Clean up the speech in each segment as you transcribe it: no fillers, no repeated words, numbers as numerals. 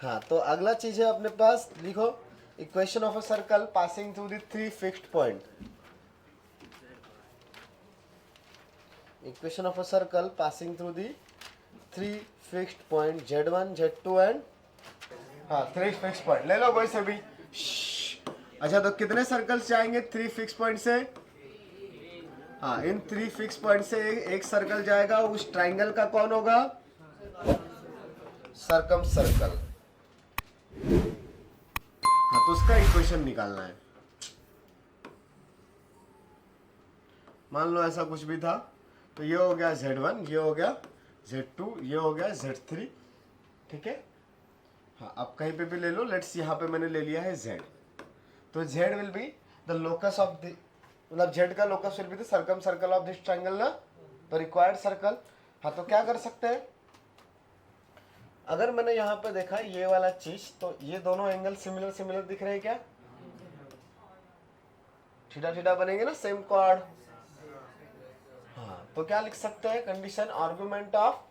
हाँ, तो अगला चीज है अपने पास, लिखो equation of a circle passing through the three fixed point. Equation of a circle passing through the three fixed point Z1 Z2 and हाँ थ्री फिक्स्ड पॉइंट ले लो कोई से भी। अच्छा, तो कितने सर्कल्स जाएंगे थ्री फिक्स पॉइंट से? हाँ, इन थ्री फिक्स पॉइंट से एक सर्कल जाएगा, उस ट्राइंगल का कौन होगा? Circum circle. हाँ, तो उसका इक्वेशन निकालना है। मान लो ऐसा कुछ भी था, तो ये हो गया Z1, ये हो गया Z2, ये हो गया Z3, ठीक है। हाँ, अब कहीं पे भी ले लो, लेट्स यहाँ पे मैंने ले लिया है Z, तो Z will be the locus of the, मतलब Z का locus will be the circum circle of this triangle ना, तो रिक्वायर्ड सर्कल। हाँ, तो क्या कर सकते हैं, अगर मैंने यहाँ पे देखा ये वाला चीज, तो ये दोनों एंगल सिमिलर सिमिलर दिख रहे हैं क्या? थीटा थीटा बनेंगे ना, सेम कॉर्ड। हाँ, तो क्या लिख सकते हैं कंडीशन, आर्गुमेंट ऑफ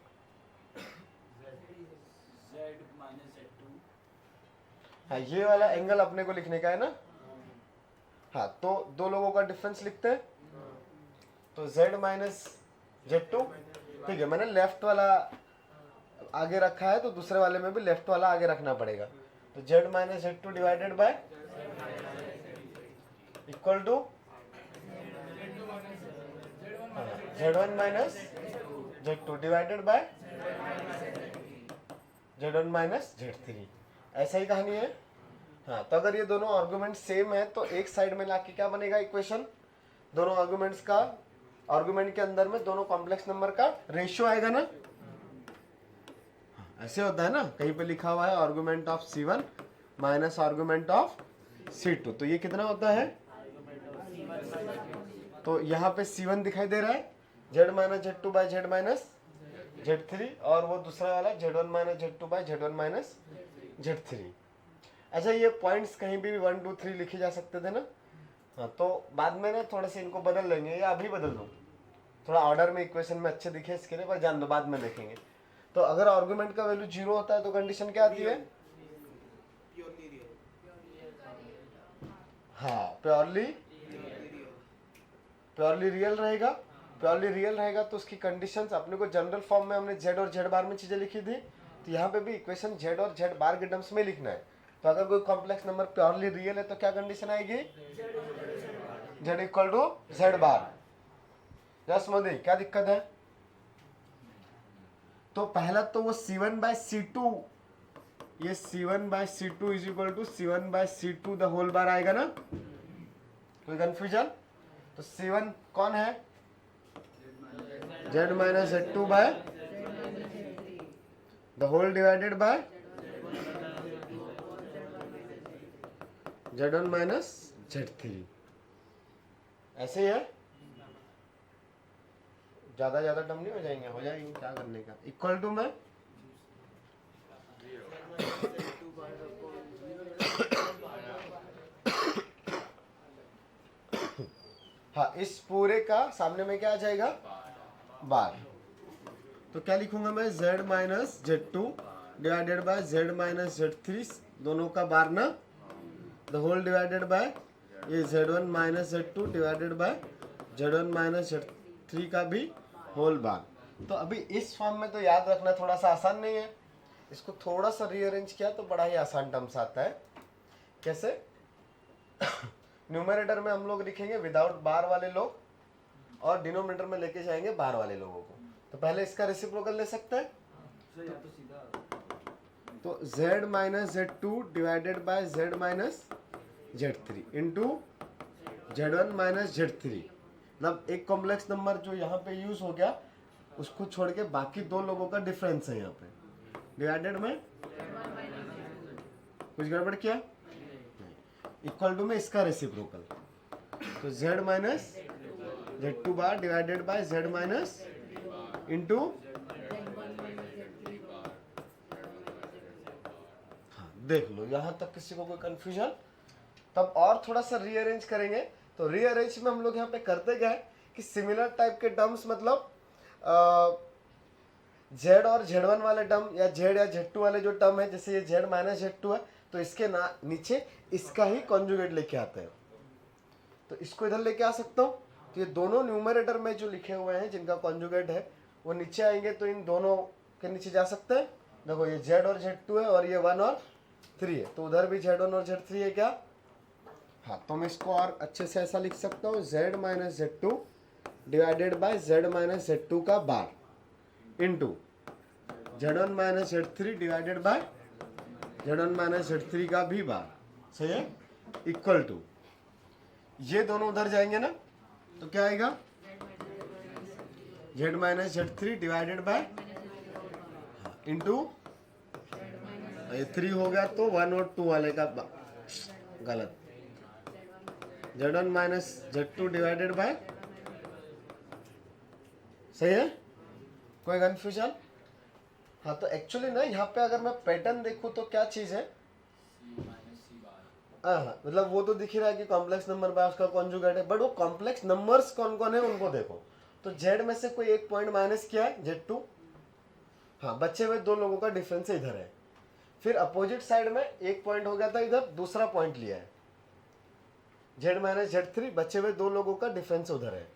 हाँ, ये वाला एंगल अपने को लिखने का है ना। हाँ, तो दो लोगों का डिफरेंस लिखते हैं, तो Z माइनस Z2, ठीक है। मैंने लेफ्ट वाला आगे रखा है, तो दूसरे वाले में भी लेफ्ट वाला आगे रखना पड़ेगा, तो Z minus Z2 divided by equal to Z1 minus Z2 divided by Z1 minus Z3। ऐसा ही कहानी है। हाँ, तो अगर ये दोनों आर्गुमेंट सेम है, तो एक साइड में लाके क्या बनेगा इक्वेशन, दोनों आर्गुमेंट्स का, आर्गुमेंट के अंदर में दोनों कॉम्प्लेक्स नंबर का रेशियो आएगा ना। ऐसे होता है ना, कहीं पे लिखा हुआ है argument of C1 minus argument of C2, तो ये कितना होता है, तो यहाँ पे C1 दिखाई दे रहा है, Z minus Z2 by Z minus Z3, और वो दूसरा वाला Z1 minus Z2 bye Z1 minus Z3। अच्छा, ये पॉइंट्स कहीं भी 1 2 3 लिखे जा सकते थे ना। हाँ, तो बाद में ना थोड़े से इनको बदल लेंगे, या अभी बदल दो, थोड़ा ऑर्डर में इक्वेशन में अच्छे दिखे इसके लिए, पर जान दो, बाद में देखेंगे। तो अगर आर्गुमेंट का वैल्यू 0 होता है, तो कंडीशन क्या आती है? हाँ, प्योरली रियल रहेगा। प्योरली रियल रहेगा तो उसकी कंडीशंस अपने को जनरल फॉर्म में हमने Z और Z बार में चीजें लिखी थी, तो यहाँ पे भी इक्वेशन Z और Z बार के टर्म्स में लिखना है। तो अगर कोई कॉम्प्लेक्स नंबर प्योरली रियल है, तो क्या कंडीशन आएगी, Z equal to Z bar. Yes Modi, क्या दिक्कत है? तो पहला तो वो C1 बाय C2, ये C1 by C2 is equal to C1 by C2 the whole bar आएगा ना, कोई कंफ्यूजन? तो C1 कौन है, Z minus Z2 by the whole divided by Z1 minus Z3। ऐसे ही है, ज्यादा ज्यादा टर्म नहीं हो जाएंगे, हो जाएंगे, क्या करने का, इक्वल टू में हाँ, इस पूरे का सामने में क्या आ जाएगा, बार। तो क्या लिखूंगा मैं, Z minus Z2 divided by Z minus Z3, दोनों का बार ना, द होल डिवाइडेड बाय ये Z1 minus Z2 divided by Z1 minus Z3 का भी होल बार। तो अभी इस फॉर्म में तो याद रखना थोड़ा सा आसान नहीं है, इसको थोड़ा सा रीअरेंज किया तो बड़ा ही आसान टर्म्स आता है। कैसे? न्यूमरेटर में हम लोग लिखेंगे विदाउट बार वाले लोग, और डिनोमिनेटर में लेके जाएंगे बार वाले लोगों को। तो पहले इसका रेसिप्रोकल ले सकते हैं, तो Z minus Z2 divided by Z minus Z3 into Z1 minus Z3, मतलब एक कॉम्प्लेक्स नंबर जो यहाँ पे यूज हो गया, उसको छोड़ के बाकी दो लोगों का डिफरेंस है यहाँ पे, डिवाइडेड में कुछ गड़बड़ किया, इक्वल टू में इसका रेसिप्रोकल, तो Z minus Z2 bar divided by Z minus into, हाँ देख लो यहाँ तक किसी को कोई कंफ्यूजन? तब और थोड़ा सा रीअरेंज करेंगे, तो रीअरेंज में हम लोग यहाँ पे करते गए कि सिमिलर टाइप के टर्म्स, मतलब जेड और Z1 वाले टर्म या जेड या Z2 वाले जो टर्म है, जैसे ये Z माइनस Z2 है, तो इसके नीचे इसका ही कॉन्जुगेट लेके आते हैं। तो इसको इधर लेके आ सकता हूँ, तो ये दोनों न्यूमरेटर में जो लिखे हुए हैं जिनका कॉन्जुगेट है वो नीचे आएंगे, तो इन दोनों के नीचे जा सकते हैं। देखो ये Z और Z2 है और ये 1 और 3 है, तो उधर भी Z1 और Z3 है क्या? हाँ, तो मैं इसको और अच्छे से ऐसा लिख सकता हूँ, Z minus Z2 divided by Z minus Z2 का bar into Z1 minus Z3 divided by Z1 minus Z3 का भी बार, सही है, इक्वल टू ये दोनों उधर जाएंगे ना, तो क्या आएगा? Z minus Z3 divided bye into ये 3 हो गया, तो 1 और 2 वाले का गलत, Z1 minus Z2 divided bye, सही है, कोई कंफ्यूजन? हाँ, तो एक्चुअली ना यहाँ पे अगर मैं पैटर्न देखूँ तो क्या चीज है, हाँ, मतलब वो तो दिख ही रहा है कि कॉम्प्लेक्स नंबर बाय उसका कॉन्जुगेट है, बट वो कॉम्प्लेक्स नंबर्स कौन कौन है उनको देखो। तो Z में से कोई एक पॉइंट माइनस किया है, Z2, हाँ, बचे हुए दो लोगों का डिफरेंस इधर है। फिर अपोजिट साइड में एक पॉइंट हो गया था, इधर दूसरा पॉइंट लिया है, Z माइनस Z3, बचे हुए दो लोगों का डिफरेंस उधर है।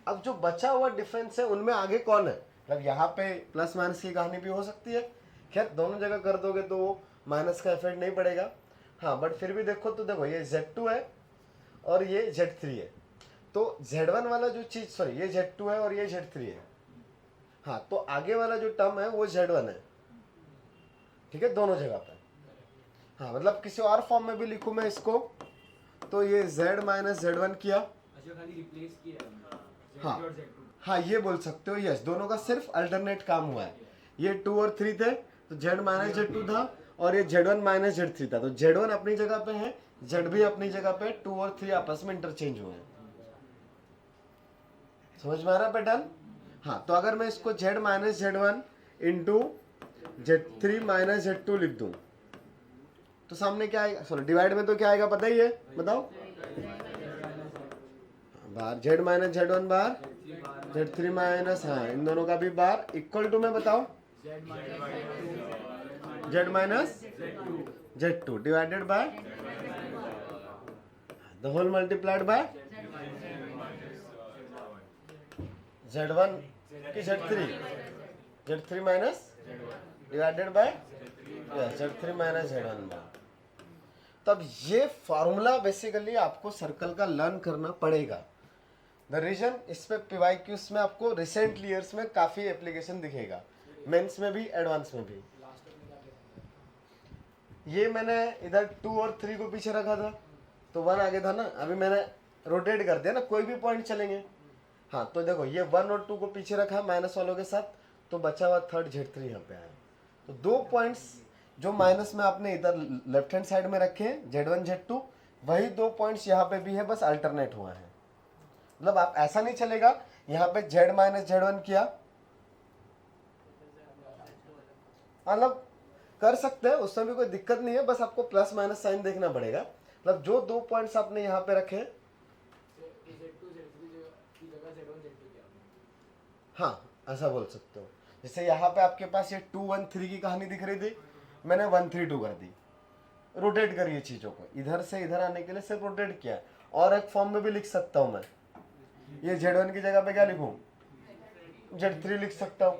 अब जो बचा हुआ डिफरेंस है उनमें आगे कौन है, मतलब यहाँ पे प्लस माइनस की कहानी भी हो सकती है, खैर दोनों जगह कर दोगे तो वो माइनस का इफेक्ट नहीं पड़ेगा। हाँ, बट फिर भी देखो तो देखो ये Z2 है और ये Z3 है, तो Z1 वाला जो चीज, सॉरी ये Z2 है और ये Z3 है, हाँ, तो आगे वाला जो टर्म है वो Z1 है, ठीक है, दोनों जगह पे। हाँ, मतलब किसी और फॉर्म में भी लिखूं मैं इसको, तो ये Z माइनस Z1 किया, खाली रिप्लेस किया है, हाँ Z और Z2। हाँ, ये बोल सकते हो, यस, दोनों का सिर्फ अल्टरनेट काम हुआ है। ये 2 और 3 थे, तो Z माइनस Z2 था और ये Z1 माइनस Z3 था, तो Z1 अपनी जगह पे है, Z भी अपनी जगह पे, 2 और 3 आपस में इंटरचेंज हुए हैं। समझ में आ रहा पैटर्न? हाँ, तो अगर मैं इसको Z minus Z1 into Z3 minus Z2 लिख दूं, तो सामने क्या आएगा, सॉरी डिवाइड में तो क्या आएगा पता ही है, बताओ, बार Z माइनस Z1 बार Z3 माइनस, हाँ, इन दोनों का भी बार इक्वल टू में, बताओ, Z minus Z2 divided by the whole multiplied by Z1 की Z3 minus divided by Z3 minus Z1 by. तब ये फॉर्मूला बेसिकली आपको सर्कल का लर्न करना पड़ेगा। द रीजन, इस पे PYQs में आपको रिसेंट ईयर्स में काफी एप्लीकेशन दिखेगा, मेंस में भी एडवांस में भी। ये मैंने इधर 2 और 3 को पीछे रखा था, तो 1 आगे था ना, अभी मैंने रोटेट कर दिया ना, कोई भी पॉइंट चलेंगे। हाँ, तो देखो ये 1 और 2 को पीछे रखा माइनस वालों के साथ, तो बचा हुआ थर्ड Z3 यहाँ पे आया। तो दो पॉइंट्स जो माइनस में आपने इधर लेफ्ट हैंड साइड में रखे हैं, Z1 Z2, वही दो पॉइंट्स यहाँ पे भी है, बस अल्टरनेट हुआ है। मतलब आप ऐसा नहीं चलेगा यहाँ पे Z माइनस Z1 किया, मतलब कर सकते हैं, उसमें भी कोई दिक्कत नहीं है, बस आपको प्लस माइनस साइन देखना पड़ेगा। मतलब जो दो पॉइंट्स आपने यहाँ पे रखे, हाँ ऐसा बोल सकते हो। जैसे यहाँ पे आपके पास ये 2 1 3 की कहानी दिख रही थी, मैंने 1 3 2 कर दी, रोटेट करिए चीजों को, इधर से इधर आने के लिए सिर्फ रोटेट किया। और एक फॉर्म में भी लिख सकता हूँ मैं, ये Z1 की जगह पे क्या लिखूं, Z3 लिख सकता हूँ,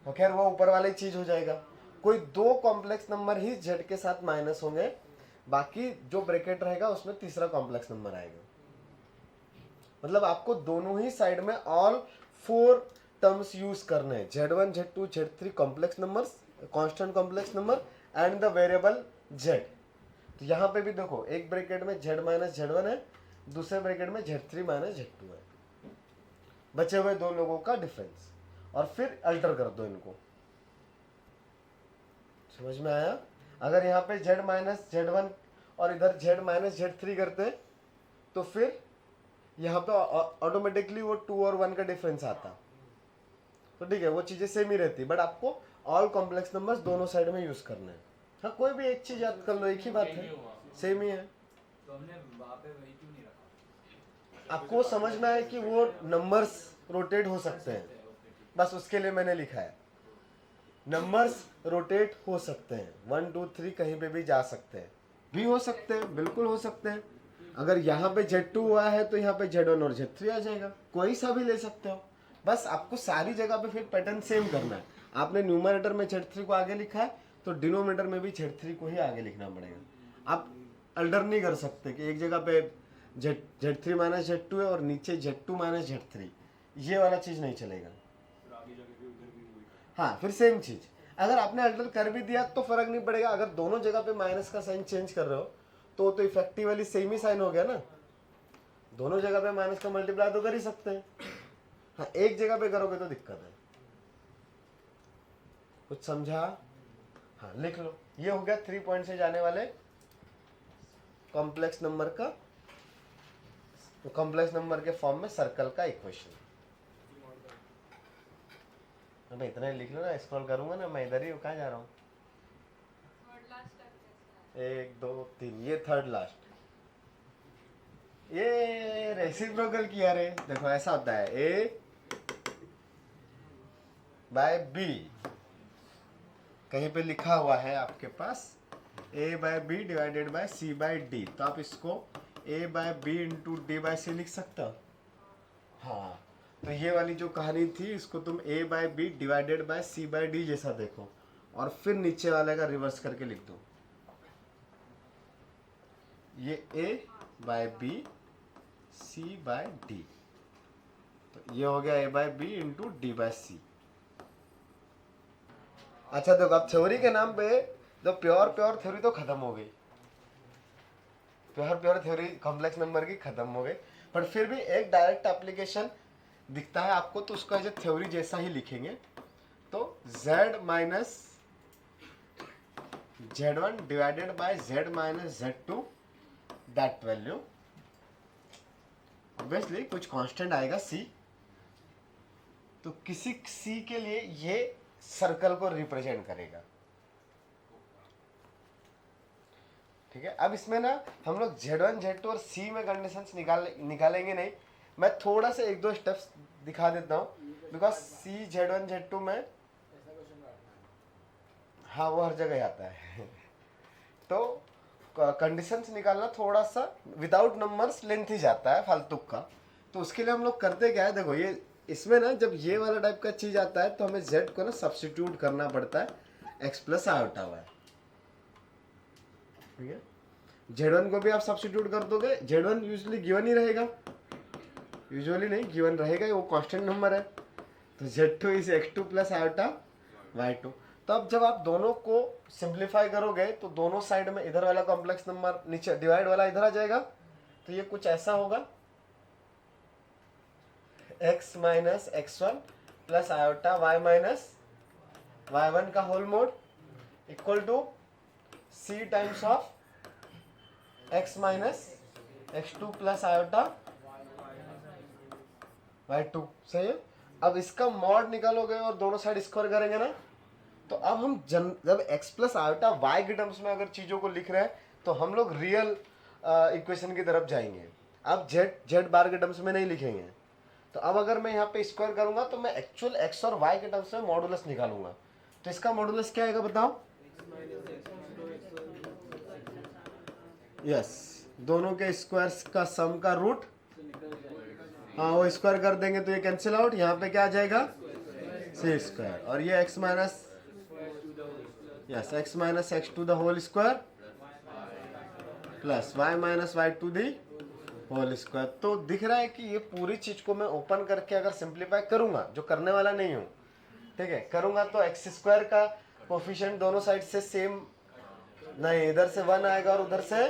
तो खैर वो ऊपर वाली चीज हो जाएगा। कोई दो कॉम्प्लेक्स नंबर ही Z के साथ माइनस होंगे, बाकी जो ब्रैकेट रहेगा उसमें तीसरा कॉम्प्लेक्स नंबर आएगा। मतलब आपको दोनों ही साइड में ऑल 4 टर्म्स यूज करने हैं, Z1 Z2 Z3 complex numbers, constant complex number and the variable Z। तो यहाँ पे भी देखो, एक ब्रैकेट में Z माइनस Z1 है, दूसरे ब्रैकेट में Z3 माइनस Z2 है, बचे हुए दो लोगों का डिफरेंस, और फिर अल्टर कर दो इनको। समझ में आया? अगर यहाँ पे Z माइनस Z1 और इधर Z माइनस Z3 करते तो फिर यहाँ पे ऑटोमेटिकली वो 2 और 1 का डिफरेंस आता, तो ठीक है, वो चीजें सेम ही रहती, बट आपको ऑल कॉम्प्लेक्स नंबर्स दोनों साइड में यूज करना है। हाँ, कोई भी एक चीज याद कर लो, एक ही बात है, सेम ही है। तो हमने वहाँ पे वही क्यों नहीं रखा? आपको समझ में आए कि वो नंबर्स रोटेट हो सकते हैं, बस उसके लिए मैंने लिखा है। नंबर्स रोटेट हो सकते हैं, 1 2 3 कहीं पे भी जा सकते हैं, भी हो सकते हैं, बिल्कुल हो सकते हैं। अगर यहाँ पे Z2 हुआ है तो यहाँ पे Z1 और Z3 आ जाएगा, कोई सा भी ले सकते हो। बस आपको सारी जगह पे फिर पैटर्न सेम करना है। आपने न्यूमरेटर में Z3 को आगे लिखा है तो डिनोमिनेटर में भी Z3 को ही आगे लिखना पड़ेगा। आप अल्टर नहीं कर सकते कि एक जगह पे Z3 माइनस Z2 है और नीचे Z2 माइनस Z3, ये वाला चीज़ नहीं चलेगा। हाँ, फिर सेम चीज़। अगर आपने अल्टर कर भी दिया तो फर्क नहीं पड़ेगा। अगर दोनों जगह पे माइनस का साइन चेंज कर रहे हो तो इफेक्टिवली सेम ही साइन हो गया ना। दोनों जगह पे माइनस का मल्टीप्लाई तो कर ही सकते हैं। हाँ, एक जगह पे करोगे तो दिक्कत है। कुछ समझा? हाँ, लिख लो। ये हो गया 3 पॉइंट से जाने वाले कॉम्प्लेक्स नंबर का, तो कॉम्प्लेक्स नंबर के फॉर्म में सर्कल का इक्वेशन। अबे इतना ही लिख लो ना, स्क्रॉल करूंगा ना मैं, इधर ही कहाँ जा रहा हूँ। 1 2 3, ये थर्ड लास्ट। ये रेसिप्रोकल किया रे। देखो ऐसा होता है, ए बाय बी कहीं पे लिखा हुआ है आपके पास a by b divided by c by d, तो आप इसको a by b into d by c लिख सकते हो। हाँ, तो ये वाली जो कहानी थी इसको तुम a by b divided by c by d जैसा देखो और फिर नीचे वाले का रिवर्स करके लिख दो। ये a by b c by d, तो ये हो गया a by b into d by c. अच्छा देखो, अब थ्योरी के नाम पे जो प्योर थ्योरी तो खत्म हो गई, प्योर थ्योरी कॉम्प्लेक्स नंबर की खत्म हो गई, पर फिर भी एक डायरेक्ट एप्लीकेशन दिखता है आपको तो उसका जो थ्योरी जैसा ही लिखेंगे। तो z minus Z1 divided by Z minus Z2 that value, obviously कुछ कांस्टेंट आएगा c, तो किसी c के लिए ये सर्कल को रिप्रेजेंट करेगा। ठीक है, अब इसमें ना हम लोग Z1 Z2 और C में कंडीशंस निकालेंगे नहीं। मैं थोड़ा सा 1 2 स्टेप्स दिखा देता हूँ, बिकॉज C Z1 Z2 में, हाँ वो हर जगह आता है तो कंडीशंस निकालना थोड़ा सा विदाउट नंबर्स लेंथी जाता है फालतू का। तो उसके लिए हम लोग करते क्या है, देखो ये इसमें ना जब ये वाला टाइप का चीज आता है तो हमें z को ना सब्स्टिट्यूट करना पड़ता है x प्लस आयोटा y। ठीक है, Z1 को भी आप सब्स्टिट्यूट कर दोगे, Z1 यूजुअली गिवन ही रहेगा, यूजुअली नहीं गिवन रहेगा, वो कांस्टेंट नंबर है। तो Z2 is x2 plus iota y2। तो अब जब आप दोनों को सिंप्लीफाई करोगे तो दोनों साइड में इधर वाला कॉम्प्लेक्स नंबर नीचे डिवाइड वाला इधर आ जाएगा, तो ये कुछ ऐसा होगा x minus x1 plus iota y minus y1 का whole mod equal to c times of x minus x2 plus iota y2। सही है। अब इसका मॉड निकालोगे और दोनों साइड स्क्वायर करेंगे ना, तो अब हम जब x प्लस आयोटा y के टर्म्स में अगर चीज़ों को लिख रहे हैं तो हम लोग रियल इक्वेशन की तरफ जाएंगे। अब z बार के टर्म्स में नहीं लिखेंगे। तो अब अगर मैं यहाँ पे स्क्वायर करूंगा तो मैं एक्चुअल x और y के टर्म्स में मॉडुलस निकालूंगा। तो इसका मॉडुलस क्या आएगा बताओ? यस, दोनों के स्क्वायर्स का सम का रूट। हाँ, वो स्क्वायर कर देंगे तो ये कैंसिल आउट, यहाँ पे क्या आ जाएगा c स्क्वायर, और ये x minus x minus x to the whole square plus y minus y to the whole square. तो दिख रहा है कि ये पूरी चीज को मैं ओपन करके अगर सिंप्लीफाई करूंगा, जो करने वाला नहीं हूं, ठीक है, करूंगा तो एक्स स्क्वायर का कोफिशिएंट दोनों साइड से सेम नहीं, इधर से 1 आएगा और उधर से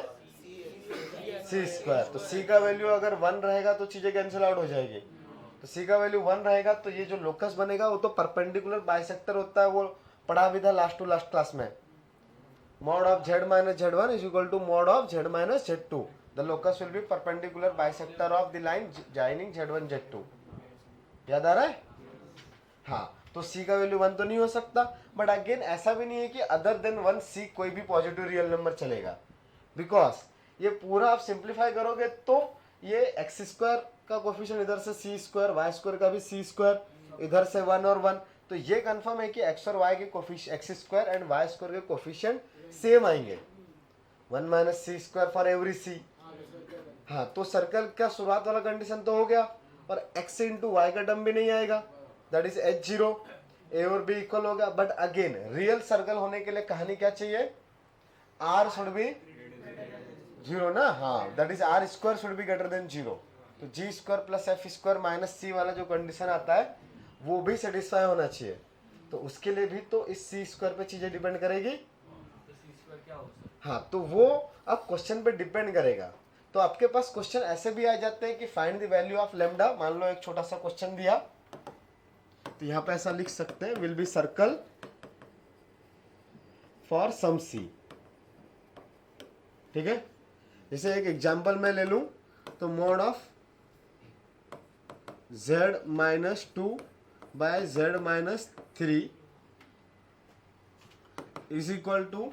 c स्क्वायर। तो c का वैल्यू अगर 1 रहेगा तो चीजें कैंसिल आउट हो जाएगी। तो c का वैल्यू 1 रहेगा तो ये जो लोकस बनेगा वो तो परपेंडिकुलर बाइसेक्टर होता है, वो पढ़ा भी था लास्ट टू लास्ट क्लास में। Mod of z minus z1 is equal to mod of z minus z2। The locus will be perpendicular bisector of the line joining z1 z2। याद आ रहा है? हाँ, तो c का वैल्यू 1 तो नहीं हो सकता, बट अगेन ऐसा भी नहीं है कि अदर देन 1 c कोई भी पॉजिटिव रियल नंबर चलेगा, बिकॉज ये पूरा आप सिंप्लीफाई करोगे तो ये एक्स स्क्वायर का कोफिशिएंट इधर से c स्क्वायर, y स्क्वायर का भी c स्क्वायर, इधर से 1 और 1, तो ये कंफर्म है कि x और y के coefficient x square and y square के कोफिशिएंट सेम आएंगे, 1 minus c square for every c. हाँ, तो सर्कल का शुरुआत वाला कंडीशन तो हो गया, और x इंटू वाई का टर्म भी नहीं आएगा, दैट इज h0, a और b इक्वल होगा। बट अगेन रियल सर्कल होने के लिए कहानी क्या चाहिए, r शुड बी 0 ना, हाँ, that is r square should be greater than 0। तो जी square plus F square minus c वाला जो कंडीशन आता है वो भी सेटिस्फाई होना चाहिए। तो उसके लिए भी तो इस सी स्क्वायर पे चीजें डिपेंड करेगी। तो सी स्क्वायर क्या हो सकता हाँ, तो वो अब क्वेश्चन पे डिपेंड करेगा। तो आपके पास क्वेश्चन ऐसे भी आ जाते हैं कि find the value of lambda. मान लो एक छोटा सा क्वेश्चन दिया, तो यहाँ पे ऐसा लिख सकते हैं, will be circle for some c. ठीक है, जैसे एक एग्जांपल मैं ले लूं, तो mod of z minus 2 by z minus 3 is equal to,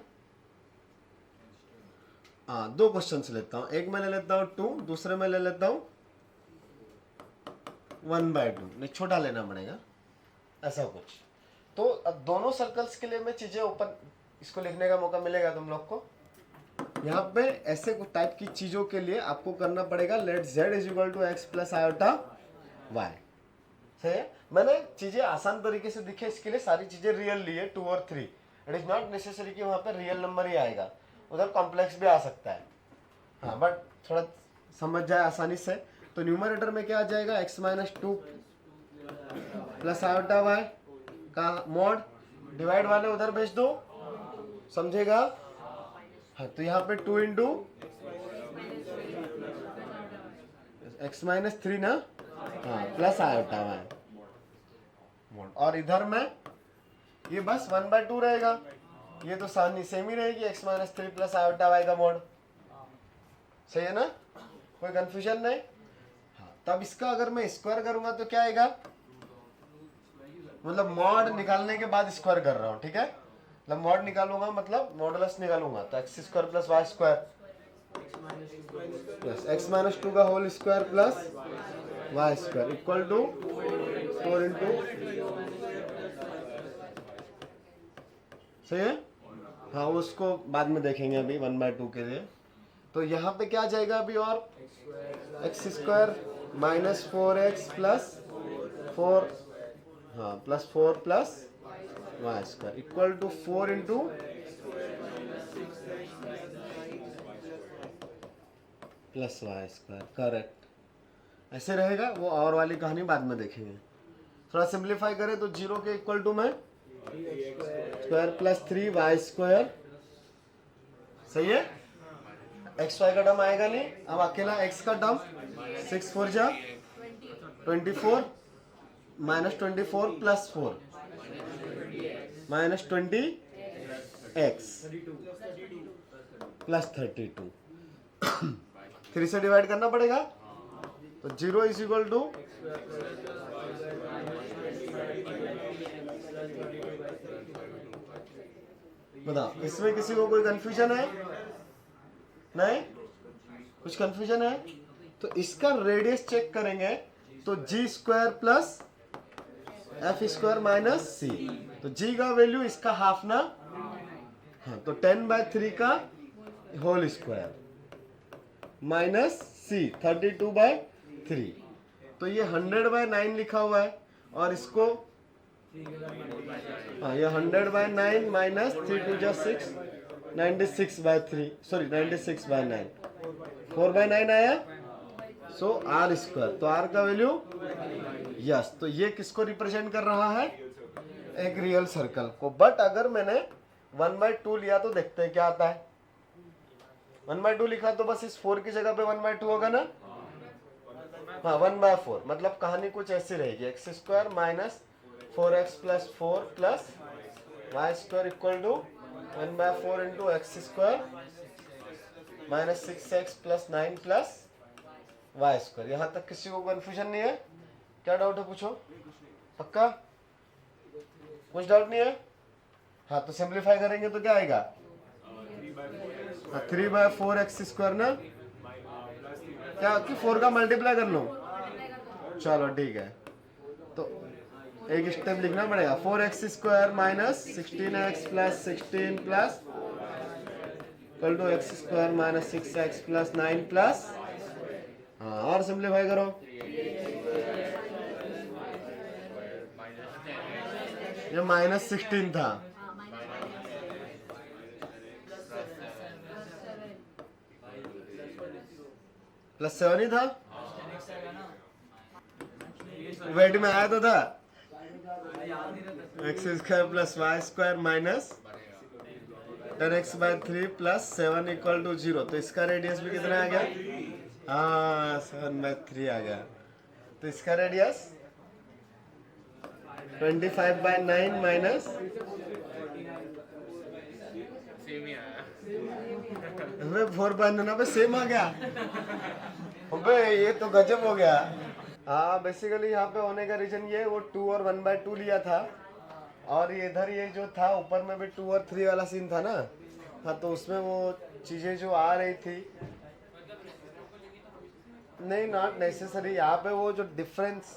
हाँ, दो क्वेश्चन लेता हूं, एक मैं ले लेता हूं 2, दूसरे में ले लेता हूं 1/2, नहीं छोटा लेना पड़ेगा ऐसा कुछ। तो अब दोनों सर्कल्स के लिए मैं चीजें ओपन, इसको लिखने का मौका मिलेगा तुम लोग को। यहाँ पे ऐसे कुछ टाइप की चीजों के लिए आपको करना पड़ेगा let z is equal to x plus iota y. सही है, मैंने चीजें आसान तरीके से दिखे, इसके लिए सारी चीजें रियल ली है, 2 और 3। इट इज नॉट नेसेसरी कि वहां पे रियल नंबर ही आएगा, उधर कॉम्प्लेक्स भी आ सकता है। हाँ, बट थोड़ा समझ जाए आसानी से। तो न्यूमरेटर में क्या आ जाएगा, x minus 2 plus iota y का मॉड, डिवाइड वाले उधर भेज दो, समझेगा। हाँ, तो यहाँ पे 2 इंटू एक्स माइनस 3 ना, हाँ, प्लस आयोटा वाई मॉड, और इधर में ये बस 1/2 रहेगा, ये तो सानी सेम ही रहेगी, x minus 3 plus iota y का मॉड। सही है ना, कोई कंफ्यूजन नहीं। हाँ, तब इसका अगर मैं स्क्वायर करूंगा तो क्या आएगा, मतलब मॉड निकालने के बाद स्क्वायर कर रहा हूँ, ठीक है, मतलब मॉड निकालूंगा मतलब मॉडुलस निकालूंगा, तो x square plus y square plus x minus 2 का whole square plus y square equal to 4 into, सही है। हाँ, उसको बाद में देखेंगे, अभी 1/2 के लिए। तो यहाँ पे क्या आ जाएगा अभी, और x square minus 4x plus 4, हाँ, plus 4 plus y square equal to 4 into plus y square, correct. ऐसे रहेगा, वो और वाली कहानी बाद में देखेंगे। थोड़ा सिंप्लीफाई करें तो 0 के इक्वल टू में स्क्वायर प्लस 3 वाई स्क्वायर, सही है। एक्स वाई का टर्म आएगा नहीं, अब अकेला एक्स का टर्म, 6 4 जा 24 minus 24 plus 4 minus 20 x plus 32 3 से डिवाइड करना पड़ेगा, तो 0 इज इक्वल टू, बताओ इसमें किसी को कोई कंफ्यूजन है, नहीं, कुछ कंफ्यूजन है। तो इसका रेडियस चेक करेंगे, तो जी square plus F square minus C, तो जी का वैल्यू इसका हाफ ना, हाँ, तो 10/3 का होल स्क्वायर माइनस सी 32/3, तो ये 100/9 लिखा हुआ है, और इसको, हाँ, ये 100/9 माइनस 3 2 जा 6, 96/3, सॉरी 96/9, 4/9 आया, सो आर स्क्वायर, तो आर का वैल्यू, यस, तो ये किसको रिप्रेजेंट कर रहा है, एक रियल सर्कल को। बट अगर मैंने 1/2 लिया तो देखते हैं क्या आता है। 1/2 लिखा तो बस इस 4 की जगह पे 1/2 होगा ना, हाँ, 1/4, मतलब कहानी कुछ ऐसी रहेगी, x square minus 4x plus 4 plus y square equal to 1/4 into x square minus 6x plus 9 plus y square. यहाँ तक किसी को कंफ्यूजन नहीं है, क्या डाउट है पूछो, पक्का, कुछ डाउट नहीं है। हाँ, तो सिंप्लीफाई करेंगे तो क्या आएगा, 3/4 एक्स स्क्वायर ना, क्या कि 4 का मल्टीप्लाई कर लो, चलो ठीक है। तो एक स्टेप लिखना पड़ेगा 4x square minus 16x plus 16 plus equal to x square minus 6x plus 9 plus, हाँ और सिंप्लीफाई करो। ये माइनस 16 था, प्लस 7 ही था, वेट में आया तो था x square plus y square minus 10x by 3 plus 7 equal to 0। तो इसका रेडियस भी कितना आ गया? हाँ 7/3 आ गया। तो इसका रेडियस 25/9 माइनस, अबे 4/9 पे सेम आ गया। अबे ये तो गजब हो गया। हाँ बेसिकली यहाँ पे होने का रीजन ये वो 2 और 1/2 लिया था, और ये इधर ये जो था ऊपर में भी 2 और 3 वाला सीन था ना। हाँ तो उसमें वो चीज़ें जो आ रही थी, नहीं नॉट नेसेसरी, यहाँ पे वो जो डिफरेंस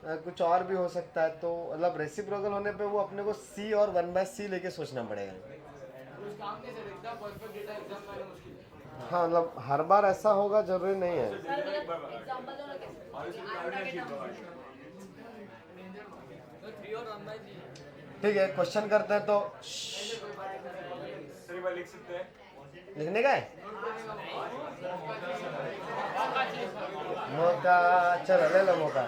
कुछ और भी हो सकता है। तो मतलब रेसिप्रोकल होने पे वो अपने को c और 1/c लेके सोचना पड़ेगा। हाँ मतलब हर बार ऐसा होगा जरूरी नहीं है। ठीक है क्वेश्चन करते हैं तो लिखने का है मौका, चलो ले लो मौका।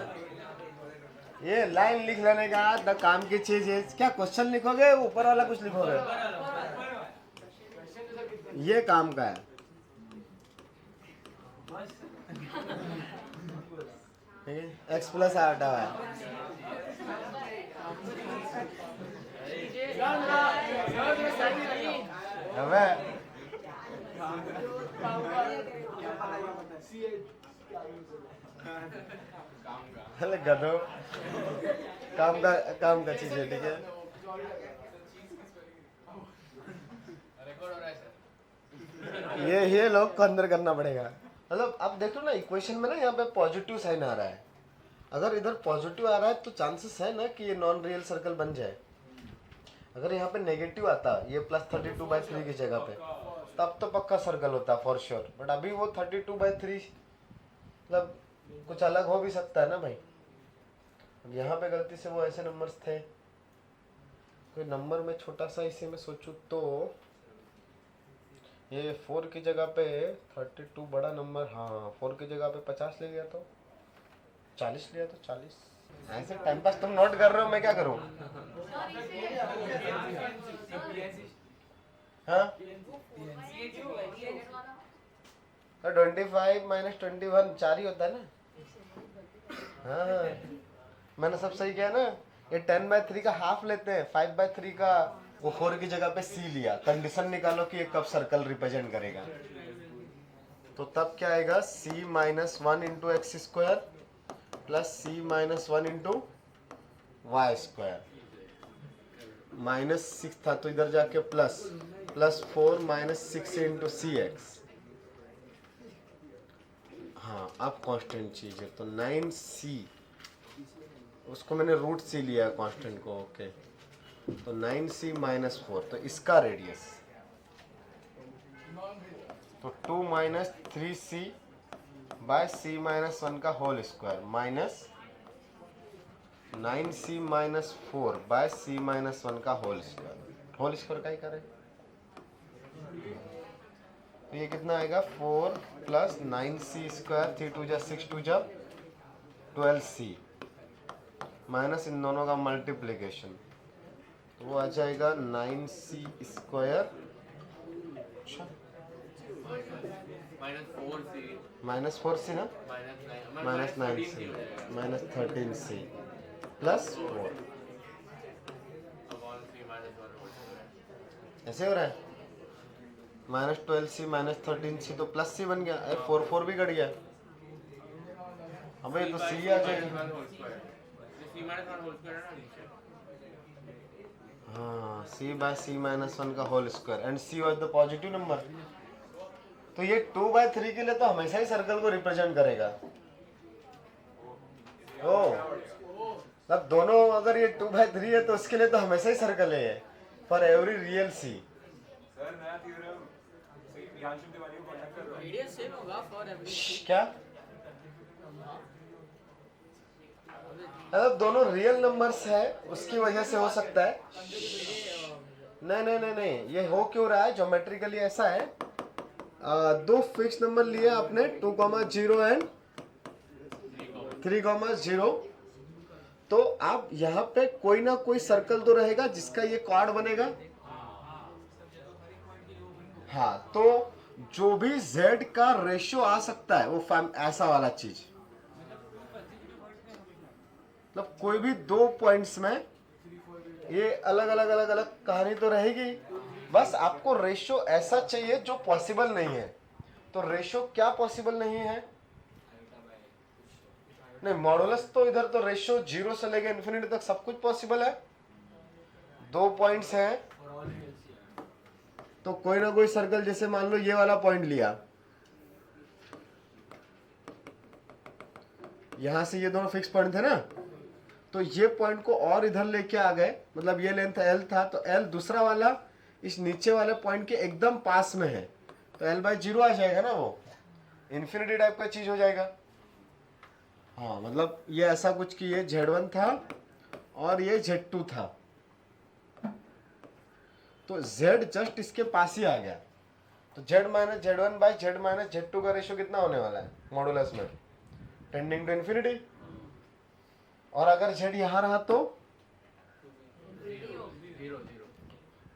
ये लाइन लिख लेने का द काम की चीज है। क्या क्वेश्चन लिखोगे ऊपर वाला कुछ लिखोगे? ये काम का है। एक्स प्लस आटा है। अबे अरे गधो, काम का चीज है, ठीक है। ये लोग को अंदर करना पड़ेगा। मतलब अब देखो ना इक्वेशन में ना यहाँ पे पॉजिटिव साइन आ रहा है। अगर इधर पॉजिटिव आ रहा है तो चांसेस है ना कि ये नॉन रियल सर्कल बन जाए। अगर यहाँ पे नेगेटिव आता ये प्लस 32/3 की जगह पे, तब तो पक्का सर्कल होता फॉर श्योर। बट अभी वो 32/3 मतलब कुछ अलग हो भी सकता है ना भाई। अब यहाँ पे गलती से वो ऐसे नंबर्स थे, कोई नंबर में छोटा सा इसी में सोचूं तो ये 4 की जगह पे 32 बड़ा नंबर, हाँ 4 की जगह पे 50 ले गया तो 40 लिया तो 40। ऐसे टाइम पास तुम नोट कर रहे हो, मैं क्या करूं? हाँ 25 माइनस 21 4 ही होता है ना। हाँ मैंने सब सही किया ना। ये 10/3 का हाफ लेते हैं, 5/3 का वो 4 की जगह पे c लिया। कंडीशन निकालो कि ये कब सर्कल रिप्रेजेंट करेगा। तो तब क्या आएगा c minus 1 into x square plus c minus 1 into y square. -6 था तो इधर जाके plus 4 minus 6 into c x. हाँ अब कांस्टेंट चीज है तो 9c, उसको मैंने रूट c लिया कांस्टेंट को। ओके तो 9c माइनस 4, तो इसका रेडियस तो 2 minus 3c bye c minus 1 का whole square minus 9c minus 4 by c minus 1 का होल स्क्वायर का ही करें तो ये कितना आएगा 4 प्लस 9c स्क्वायर 3 2 जा 6 2 जा 12c माइनस इन दोनों का मल्टीप्लिकेशन, तो वो आ जाएगा 9c स्क्वायर माइनस 4c ना minus 9c minus 13c plus 4। ऐसे हो रहा है माइनस 12c माइनस 13c तो प्लस c बन गया। 4 भी कट गया। अबे तो c आ जाएगा। हाँ c बाय c माइनस 1 का whole square and c was the positive number. तो ये 2/3 के लिए तो हमेशा ही सर्कल को रिप्रेजेंट करेगा। ओ अब दोनों अगर ये 2/3 है तो उसके लिए तो हमेशा ही सर्कल है for every real c. Sir नया थ्योरम प्रियांशु तिवारी को कांटेक्ट कर रहा हूं। रेडियस सेम होगा फॉर एवरी। क्या मतलब दोनों रियल नंबर्स है उसकी वजह से हो सकता है। नहीं नहीं नहीं नहीं, ये हो क्यों रहा है ज्योमेट्रिकली ऐसा है। दो फिक्स नंबर लिए आपने 2,0 एंड 3,0, तो आप यहाँ पे कोई ना कोई सर्कल तो रहेगा जिसका ये कॉर्ड बनेगा। हाँ, तो जो भी z का रेशियो आ सकता है वो ऐसा वाला चीज, मतलब कोई भी दो पॉइंट्स में ये अलग अलग अलग अलग कहानी तो रहेगी, बस आपको रेशियो ऐसा चाहिए जो पॉसिबल नहीं है। तो रेशियो क्या पॉसिबल नहीं है? नहीं, मॉडुलस तो इधर तो रेशियो 0 से लेकर इन्फिनिटी तक सब कुछ पॉसिबल है। दो पॉइंट्स हैं तो कोई ना कोई सर्कल, जैसे मान लो ये वाला पॉइंट लिया, यहां से ये दोनों फिक्स पॉइंट थे ना, तो ये पॉइंट को और इधर लेके आ गए, मतलब ये लेंथ L था तो L दूसरा वाला इस नीचे वाले पॉइंट के एकदम पास में है, तो L/0 आ जाएगा ना, वो इन्फिनिटी टाइप का चीज हो जाएगा। हाँ, मतलब ये ऐसा कुछ कि ये Z1 था और ये Z2 था, तो Z जस्ट इसके पास ही आ गया, तो Z-Z1/Z-Z2 का रेशियो कितना होने वाला है मॉडुलस में? Tending to infinity. और अगर Z यहां रहा तो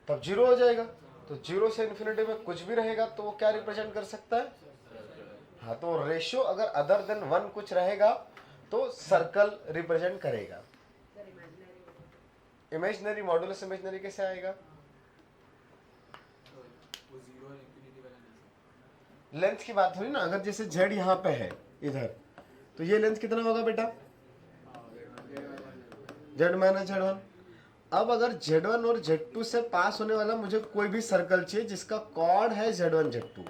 तब 0 हो जाएगा। तो 0 से इन्फिनिटी में कुछ भी रहेगा तो वो क्या रिप्रेजेंट कर सकता है? हाँ, तो रेशियो अगर अदर देन 1 कुछ रहेगा तो सर्कल रिप्रेजेंट करेगा। इमेजिनरी मॉडुलस इमेजिनरी कैसे आएगा? लेंथ की बात हुई ना, अगर जैसे Z यहाँ पे है इधर, तो ये लेंथ कितना होगा बेटा? Z-Z1। अब अगर Z1 और Z2 से पास होने वाला मुझे कोई भी सर्कल चाहिए जिसका कॉर्ड है Z1 Z2,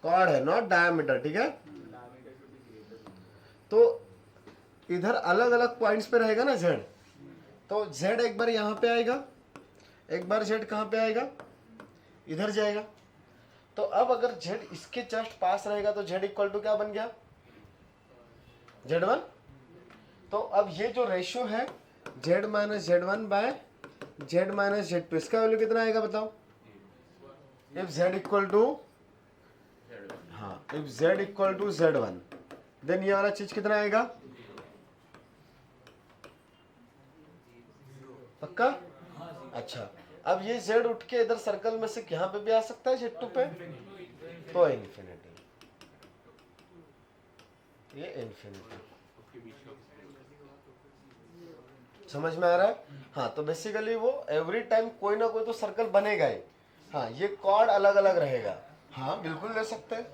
कॉर्ड है नॉट डायमीटर, ठीक है? तो इधर अलग अलग पॉइंट्स पे रहेगा ना Z, तो Z एक बार यहाँ पे आएगा, एक बार Z कहाँ पे आएगा? इधर जाएगा। तो अब अगर Z इसके जस्ट पास रहेगा तो Z इक्वल टू क्या बन गया? Z1। तो अब ये जो रेशियो है Z-Z1/Z-Z2, इसका वैल्यू कितना आएगा बताओ? इफ Z इक्वल टू, हाँ, if Z equal to Z1, then ये वाला चीज कितना आएगा? पक्का? अच्छा, अब ये Z उठ के इधर सर्कल में से यहाँ पे भी आ सकता है Z2 पे, तो इन्फिनिटी, ये इन्फिनिटी। समझ में आ रहा है? हाँ, तो बेसिकली वो एवरी टाइम कोई ना कोई तो सर्कल बनेगा ही। हाँ, ये कॉर्ड अलग अलग रहेगा। हाँ, बिल्कुल ले सकते हैं।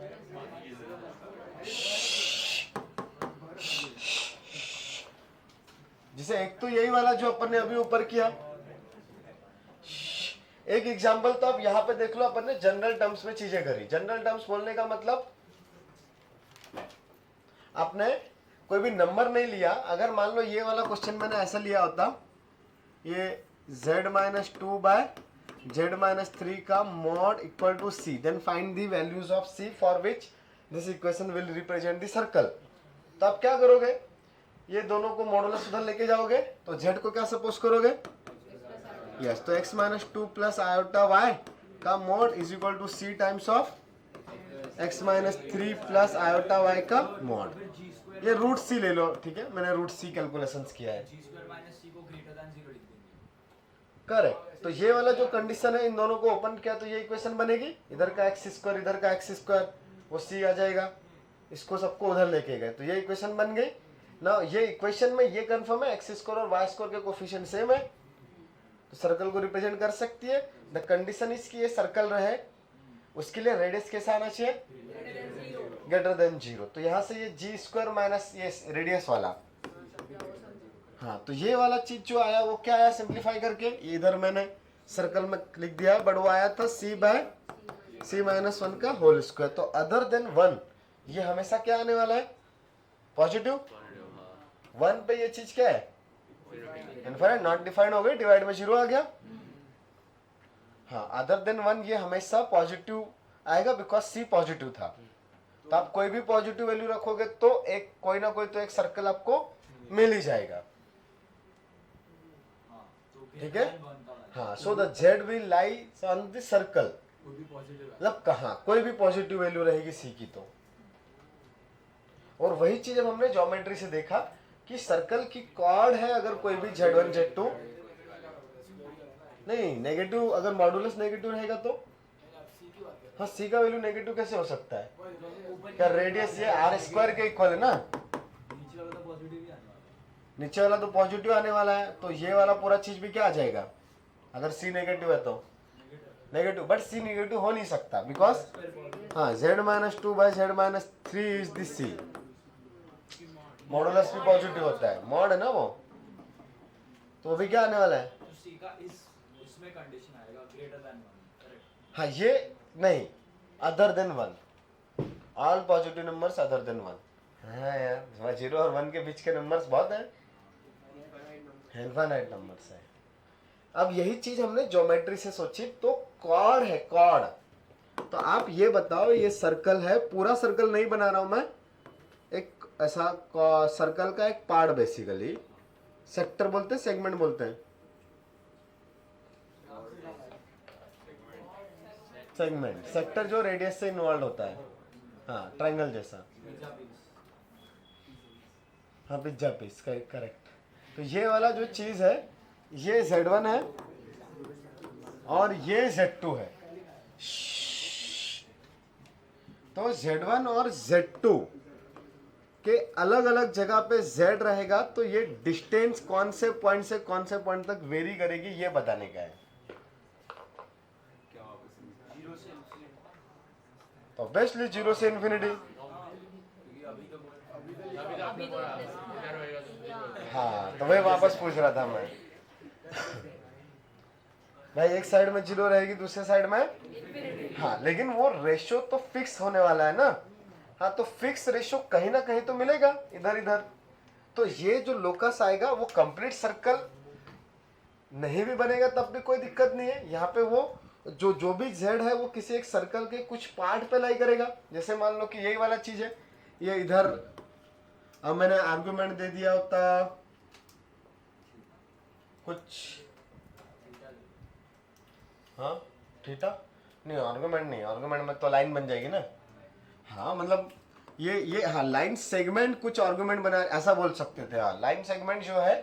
जैसे एक तो यही वाला जो अपन ने अभी ऊपर किया, एक एग्जांपल तो आप यहाँ पे देख लो, अपन ने जनरल टर्म्स में चीजें करी। जनरल टर्म्स बोलने का मतलब आपने कोई भी नंबर नहीं लिया। अगर मान लो ये वाला क्वेश्चन मैंने ऐसा लिया होता, ये Z-2/Z-3 का mod equal to C, then find the values of C for which this equation will represent the circle. तो आप क्या करोगे? ये दोनों को मॉडुलस उधर लेके जाओगे, तो Z को क्या सपोज करोगे? यस, तो x-2 प्लस आयोटा y का mod is equal to C times of x-3 plus iota y का मॉड। ये रूट C ले लो, ठीक है? मैंने रूट C कैलकुलेशंस किया है। करेक्ट। तो ये वाला जो कंडीशन है, इन दोनों को ओपन किया तो ये इक्वेशन बनेगी, इधर का x2 इधर का x2, वो C आ जाएगा, इसको सबको उधर लेके गए तो ये इक्वेशन बन गई ना। ये इक्वेशन में ये कंफर्म है x2 और y2 के कोफिशिएंट सेम है, तो सर्कल को रिप्रेजेंट कर सकती है। द कंडीशन इज कि ये सर्कल रहे, उसके लिए रेडियस कैसा आना चाहिए? Greater than 0। तो यहाँ से ये g² माइनस ये रेडियस वाला, हाँ, तो ये वाला चीज जो आया वो क्या आया? सिंप्लीफाई करके इधर मैंने सर्कल में लिख दिया, बट वो आया था C/C-1 का होल स्क्वायर। तो अदर देन 1 ये हमेशा क्या आने वाला है? पॉजिटिव। 1 पे ये चीज क्या है? इनफाइनाइट नॉट डिफाइंड हो गई, डिवाइड में 0 आ गया। हाँ, अदर देन 1 ये हमेशा पॉजिटिव आएगा बिकॉज सी पॉजिटिव था। तो आप कोई भी पॉजिटिव वैल्यू रखोगे तो एक कोई ना कोई तो एक सर्कल आपको मिल ही जाएगा। ठीक है। हाँ, so the Z will lie on the circle, मतलब कहाँ कोई भी पॉजिटिव वैल्यू रहेगी सी की तो। और वही चीज अब हमने ज्योमेट्री से देखा कि सर्कल की कॉर्ड है अगर कोई भी z1 z2 नहीं नेगेटिव, अगर मॉडुलस नेगेटिव रहेगा तो हाँ सी का वैल्यू नेगेटिव कैसे हो सकता है? क्या रेडियस ये आर स्क्वायर के इक्वल है ना, नीचे वाला तो पॉजिटिव आने वाला है, तो ये वाला पूरा चीज भी क्या आ जाएगा अगर सी नेगेटिव है तो नेगेटिव। बट सी नेगेटिव हो नहीं सकता बिकॉज हाँ z-2/z-3 is the C, modulus भी पॉजिटिव होता है, मॉड है ना वो, तो वो भी क्या आने वाला है? तो सी का इसमें कंडीशन आएगा ग्रेटर देन 1, करेक्ट? हाँ ये नहीं, other than 1, all positive numbers other than 1। हाँ यार 0 और 1 के बीच के नंबर्स बहुत हैं, इनफाइनाइट नंबर्स है। अब यही चीज हमने ज्योमेट्री से सोची, तो कॉर्ड है कॉर्ड। तो आप ये बताओ, ये सर्कल है, पूरा सर्कल नहीं बना रहा हूं मैं, एक ऐसा सर्कल का एक पार्ट बेसिकली, सेक्टर बोलते हैं सेगमेंट बोलते हैं, सेगमेंट, सेक्टर जो रेडियस से इन्वॉल्व होता है, हाँ ट्रायंगल जैसा, हाँ पिज्जा पीस करेक्ट। तो ये वाला जो चीज है ये z1 है और ये z2 है। तो z1 और z2 के अलग अलग जगह पे z रहेगा, तो ये डिस्टेंस कौन से पॉइंट तक वेरी करेगी ये बताने का है। तो ऑब्वियसली 0 से इंफिनिटी। हाँ तो वही वापस पूछ रहा था मैं भाई, एक साइड में 0 रहेगी दूसरे साइड में, हाँ लेकिन वो रेशियो तो फिक्स होने वाला है ना। हाँ तो फिक्स रेशियो कहीं ना कहीं तो मिलेगा इधर इधर। तो ये जो लोकस आएगा वो कंप्लीट सर्कल नहीं भी बनेगा तब भी कोई दिक्कत नहीं है। यहाँ पे वो जो भी z है वो किसी एक सर्कल के कुछ पार्ट पे लाई करेगा। जैसे मान लो कि यही वाला चीज है, ये इधर, अब मैंने आर्गुमेंट दे दिया होता कुछ, हाँ थीटा नहीं, आर्गुमेंट नहीं, आर्गुमेंट में तो लाइन बन जाएगी ना। हाँ मतलब ये हाँ लाइन सेगमेंट कुछ आर्गुमेंट बना, ऐसा बोल सकते थे। हाँ लाइन सेगमेंट जो है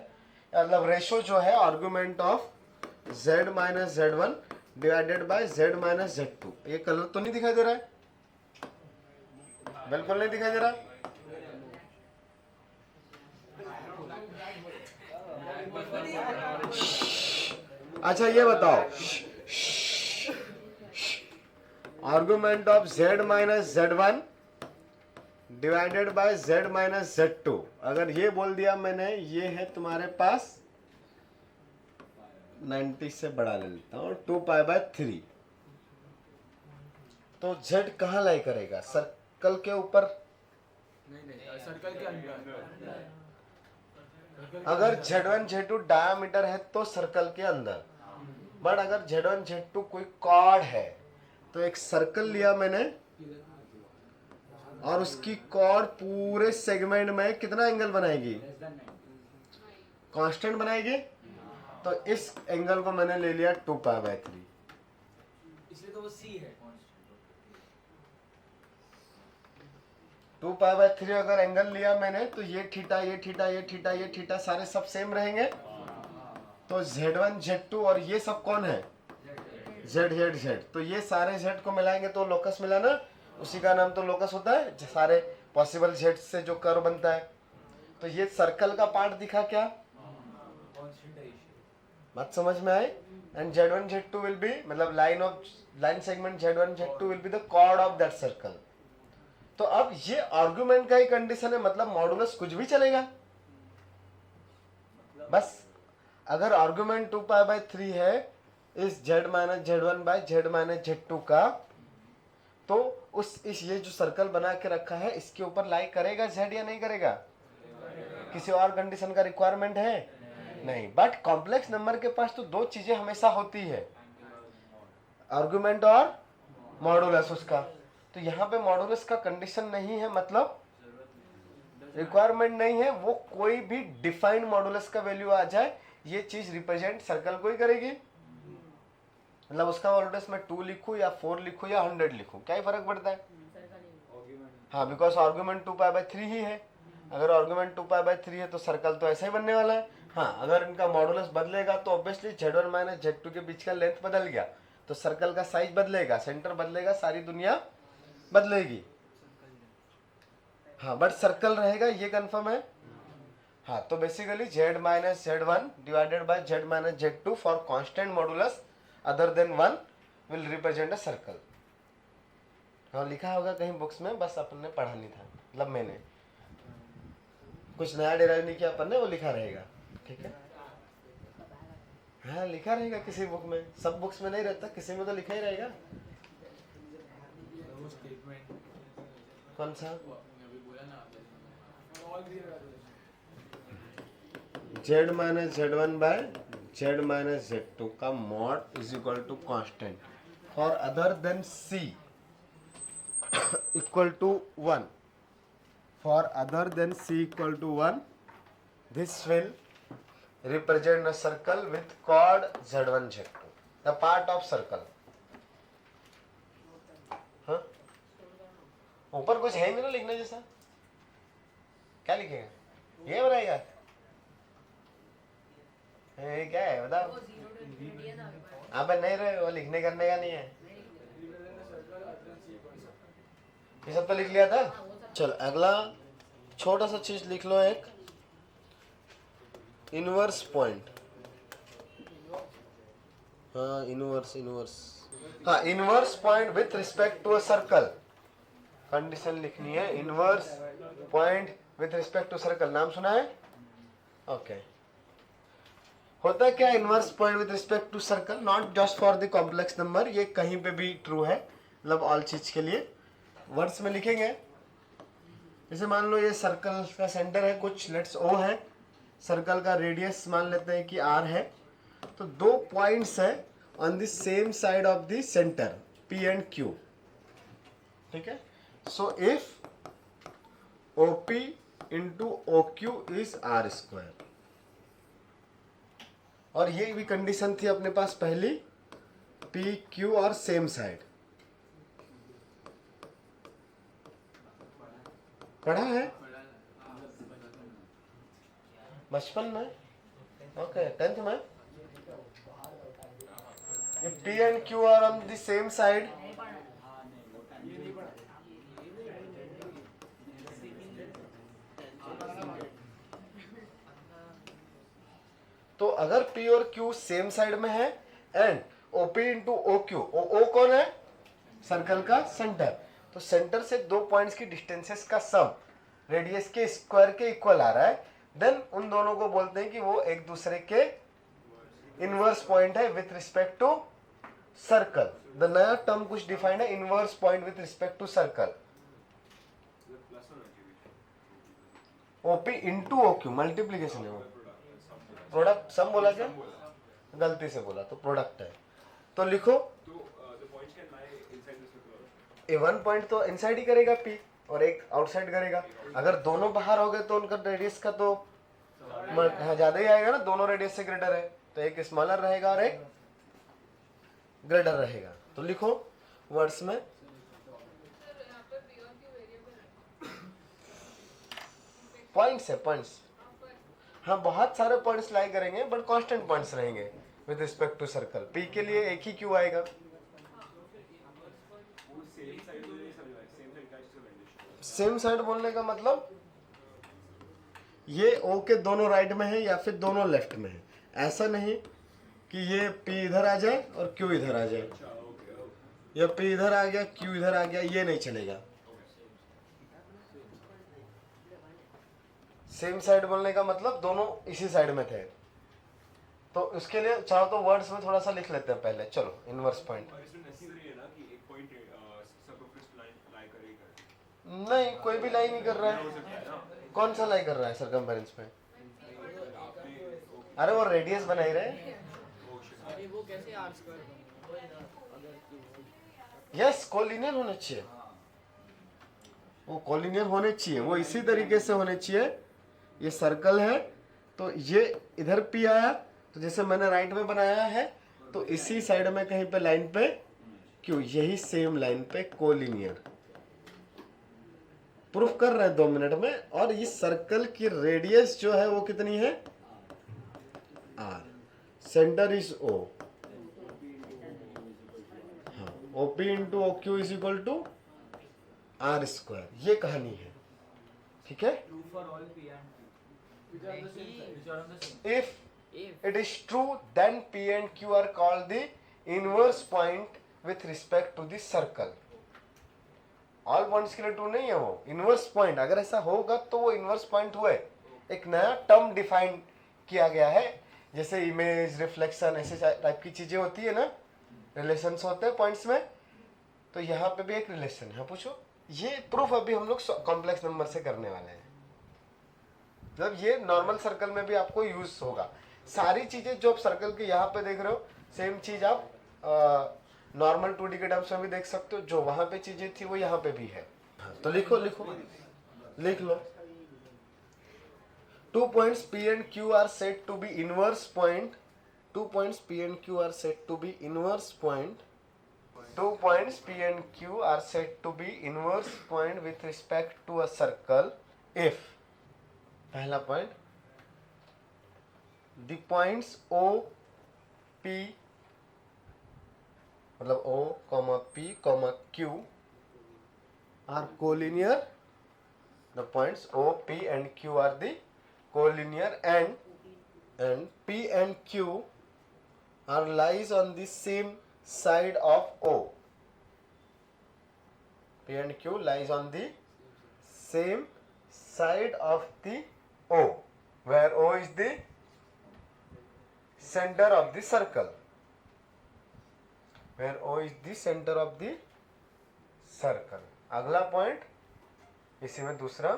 मतलब रेशो जो है argument of z minus z1 divided by z minus z2। ये कलर तो नहीं दिखाई दे रहा है, बिल्कुल नहीं दिखाई दे रहा। अच्छा ये बताओ, argument of z minus z1 divided by z minus z2, अगर ये बोल दिया मैंने, ये है तुम्हारे पास 90 से बड़ा ले लेता हूँ 2π/3, तो z कहाँ लाई करेगा? सर्कल के ऊपर, नहीं सर्कल के अंदर। अगर z1 z2 डायमीटर है तो सर्कल के अंदर, बट अगर z1 z2 कोई कॉर्ड है तो एक सर्कल लिया मैंने और उसकी कॉर्ड पूरे सेगमेंट में कितना एंगल बनाएगी? कांस्टेंट बनाएगी। तो इस एंगल को मैंने ले लिया 2π/3, इसलिए तो वो सी है कांस्टेंट। 2π/3 अगर एंगल लिया मैंने तो ये थीटा ये थीटा ये थीटा ये थीटा सारे सब सेम रहेंगे। तो z1 z2 और ये सब कौन है? z। तो ये सारे z को मिलाएंगे तो लोकस मिला ना, उसी का नाम तो लोकस होता है, सारे पॉसिबल z से जो कर्व बनता है। तो ये सर्कल का पार्ट दिखा क्या? बात समझ में आई? And z1 z2 will be, मतलब line segment z1 z2 will be the chord of that circle. तो अब ये आर्गुमेंट का ही कंडीशन है, मतलब मॉडुलस कुछ भी चलेगा। बस अगर आर्गुमेंट 2π/3 है इस z minus z1 by z minus z2 का, तो इस ये जो सर्कल बना के रखा है इसके ऊपर लाई करेगा z या नहीं करेगा? किसी और कंडीशन का रिक्वायरमेंट है? नहीं, बट कॉम्प्लेक्स नंबर के पास तो दो चीजें हमेशा होती है, आर्गुमेंट और मॉडुलस उसका। तो यहाँ पे मॉडुलस का कंडीशन नहीं है, मतलब रिक्वायरमेंट नहीं है, वो कोई भी डिफाइंड मॉडुलस का वैल्यू आ जाए, ये चीज रिप्रेजेंट सर्कल को ही करेगी। मतलब उसका मॉडुलस मैं 2 लिखूं या 4 लिखूं या 100 लिखूं, क्या ही फर्क पड़ता है। हाँ, बिकॉज आर्गुमेंट 2π/3 ही है। अगर आर्गुमेंट 2π/3 है तो सर्कल तो ऐसा ही बनने वाला है। हाँ, अगर इनका मॉडुलस बदलेगा तो ऑब्वियसली Z1 माइनस Z2 के बीच का लेंथ बदल गया तो सर्कल का साइज बदलेगा, सेंटर बदलेगा, सारी दुनिया बदलेगी। हाँ, बट सर्कल रहेगा, ये कंफर्म है। हाँ, तो basically Z minus Z1 divided by Z minus Z2 for constant modulus other than 1 will represent a circle. हाँ, लिखा होगा कहीं बुक्स में, बस अपन ने पढ़ा नहीं था, मतलब मैंने कुछ नया डिराइव नहीं किया अपन ने, वो लिखा रहेगा। ठीक है, हाँ लिखा रहेगा किसी बुक में, सब बुक्स में नहीं रहता, किसी में तो लिखा ही रहेगा। कौन सा? Z minus Z1 by Z minus Z2 का mod is equal to constant for other than C equal to 1। For other than C equal to 1, this will represent a circle with chord Z1 Z2, the part of circle। हाँ, ऊपर कुछ है नहीं ना लिखने जैसा, क्या लिखेगा, ये बनाएगा, ये क्या है बताओ। आप नहीं रहे, वो लिखने करने का नहीं है, ये सब तो लिख लिया था। चल अगला छोटा सा चीज लिख लो, एक इनवर्स पॉइंट। हाँ इनवर्स, हाँ inverse point with respect to a circle, condition लिखनी है, inverse point with respect to circle, नाम सुना है? ओके, होता क्या inverse point with respect to circle, not just for the complex number, ये कहीं पे भी ट्रू है, मतलब ऑल चीज के लिए। वर्ड्स में लिखेंगे, जैसे मान लो ये सर्कल का सेंटर है कुछ, लेट्स O है, सर्कल का रेडियस मान लेते हैं कि R है, तो दो पॉइंट्स है on the same side of the centre P and Q। ठीक है, so if OP into OQ is R², और ये भी कंडीशन थी अपने पास पहली, PQ और सेम साइड, पढ़ा है बचपन में, ओके 10th में। If P and Q are on the same side, तो अगर P और Q सेम साइड में है and OP into OQ, O कौन है? सर्कल का सेंटर, तो सेंटर से दो पॉइंट्स की डिस्टेंसेस का सम रेडियस के स्क्वायर के इक्वल आ रहा है, देन उन दोनों को बोलते हैं कि वो एक दूसरे के इनवर्स पॉइंट है with respect to circle. The नया टर्म कुछ डिफाइंड है, inverse point with respect to circle. OP into OQ multiplication है, वो प्रोडक्ट सम बोला क्या, गलती से बोला, तो प्रोडक्ट है, तो लिखो वन पॉइंट तो इनसाइड ही करेगा P और एक आउटसाइड करेगा। अगर दोनों बाहर हो गए तो उनका रेडियस का तो ज्यादा ही आएगा ना, दोनों रेडियस से ग्रेटर है, तो एक स्मॉलर रहेगा और एक ग्रेटर रहेगा। तो लिखो वर्ड्स में, पॉइंट्स है, पॉइंट्स, हाँ बहुत सारे पॉइंट्स लाई करेंगे बट कांस्टेंट पॉइंट्स रहेंगे with respect to circle. P के लिए एक ही Q आएगा, सेम साइड बोलने का मतलब ये O के दोनों राइट में है या फिर दोनों लेफ्ट में है, ऐसा नहीं कि ये P इधर आ जाए और Q इधर आ जाए, या P इधर आ गया Q इधर आ गया, ये नहीं चलेगा। सेम साइड बोलने का मतलब दोनों इसी साइड में थे, तो उसके लिए चाहो तो वर्ड्स में थोड़ा सा लिख लेते हैं पहले। चलो इनवर्स पॉइंट, नहीं कोई भी लाई नहीं कर रहा है, कौन सा लाई कर रहा है सरकमफेरेंस पे, अरे वो रेडियस बना ही रहे। अरे वो कैसे आर स्क्वायर अगर यस, कोलिनियर होने चाहिए, वो कोलिनियर होने चाहिए, वो इसी तरीके से होने चाहिए। ये सर्कल है तो ये इधर पी आया, तो जैसे मैंने राइट में बनाया है तो इसी साइड में कहीं पे लाइन पे क्यों, यही सेम लाइन पे कोलिनियर। प्रूफ कर रहे हैं 2 मिनट में। और इस सर्कल की रेडियस जो है वो कितनी है, आर, सेंटर इज ओ, हाँ, OP into OQ is equal to R square, ये कहानी है, ठीक है। True for all P and Q. Which are the same. Which are on the same. If it is true, then P and Q are called the inverse point with respect to the circle. All points के लिए true नहीं है वो, inverse point. अगर ऐसा होगा तो वो इनवर्स पॉइंट हुए। एक नया टर्म डिफाइन किया गया है, जैसे इमेज, रिफ्लेक्शन, ऐसे टाइप की चीजें होती है ना, रिलेशंस होते हैं पॉइंट्स में, तो यहाँ पे भी एक रिलेशन है। पूछो, ये प्रूफ अभी हम लोग कॉम्प्लेक्स नंबर से करने वाले हैं। मतलब ये नॉर्मल सर्कल में भी आपको यूज होगा। सारी चीजें जो आप सर्कल के यहाँ पे देख रहे हो, सेम चीज आप नॉर्मल 2D के टर्म्स में भी देख सकते हो। जो वहां पे चीजें थी वो यहाँ पे भी है। तो लिख लो 2 points P and Q are said to be inverse point. 2 points P and Q are said to be inverse point. 2 points P and Q are said to be inverse point with respect to a circle if, पहला point, the points O, P, मतलब O, P, Q are collinear. The points O, P and Q are the collinear, and P and Q are lies on the same side of O. P and Q lies on the same side of the O, where O is the center of the circle. Where O is the center of the circle. अगला point इसी में दूसरा।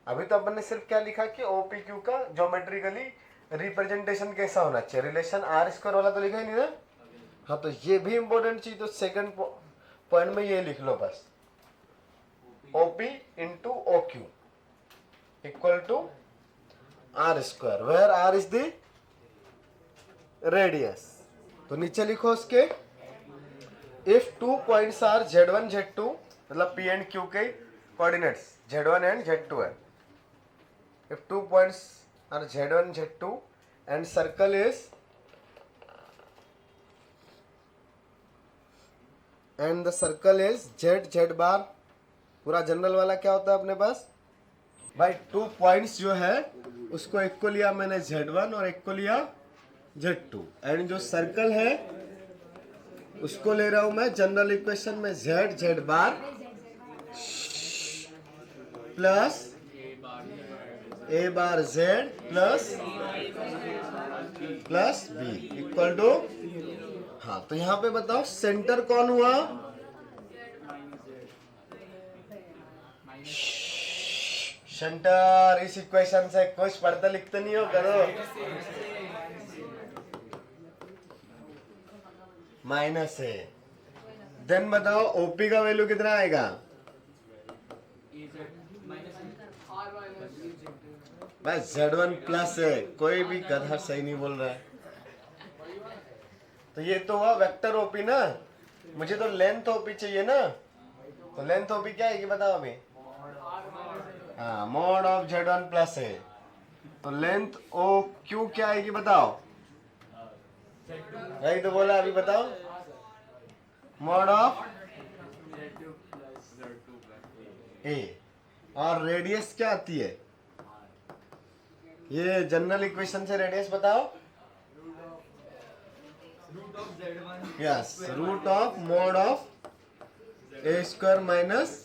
अभी तो अपन ने सिर्फ क्या लिखा कि OPQ का ज्योमेट्रिकली रिप्रेजेंटेशन कैसा होना चाहिए, रिलेशन आर स्क्वायर वाला तो लिखा ही नहीं ना। हाँ, तो ये भी इंपॉर्टेंट चीज, तो सेकंड पॉइंट में ये लिख लो बस, OP into OQ equal to R square, where R is the radius. तो नीचे लिखो उसके, if 2 points are Z1 Z2, मतलब P and Q के कोऑर्डिनेट्स Z1 and Z2 है। If 2 points are Z1 Z2 and circle is, and the circle is Z Z bar, पूरा general वाला क्या होता है अपने पास भाई, 2 points जो है उसको एक को लिया मैंने Z1 और एक को लिया Z2, एंड जो सर्कल है उसको ले रहा हूं मैं जनरल इक्वेशन में Z Z bar plus A bar Z plus B equal to, हाँ, तो यहाँ पे बताओ सेंटर कौन हुआ, सेंटर। इस इक्वेशन से कुछ पढ़ते लिखते नहीं हो, करो माइनस है। देन बताओ OP का वैल्यू कितना आएगा, बस Z1 प्लस है। कोई भी गधा सही नहीं बोल रहा है। तो ये तो हुआ वेक्टर OP ना, मुझे तो लेंथ OP चाहिए ना। तो लेंथ OP क्या है कि बताओ अभी, हाँ, मॉड ऑफ Z1 प्लस है। तो लेंथ OQ क्या आएगी बताओ, यही तो बोला अभी, बताओ मॉड ऑफ A। और रेडियस क्या आती है, ये जनरल इक्वेशन से रेडियस बताओ, yes, root of mod of A square minus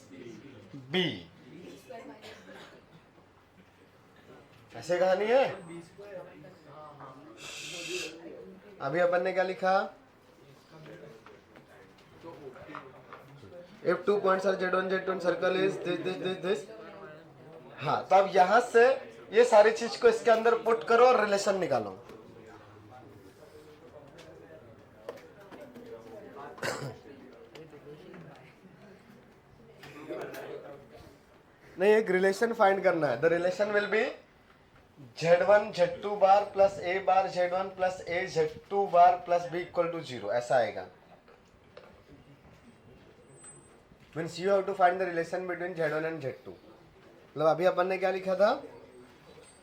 B। ऐसे कहानी है। अभी अपन ने क्या लिखा, if 2 points are Z1 Z2 and circle is this। हाँ, तो अब यहां से ये सारी चीज को इसके अंदर पुट करो और रिलेशन निकालो। नहीं, एक रिलेशन फाइंड करना है। The relation will be Z1 Z2 bar plus A bar Z1 plus A Z2 bar plus B equal to 0, ऐसा आएगा। Means you have to find the relation between Z1 and Z2। मतलब अभी अपन ने क्या लिखा था?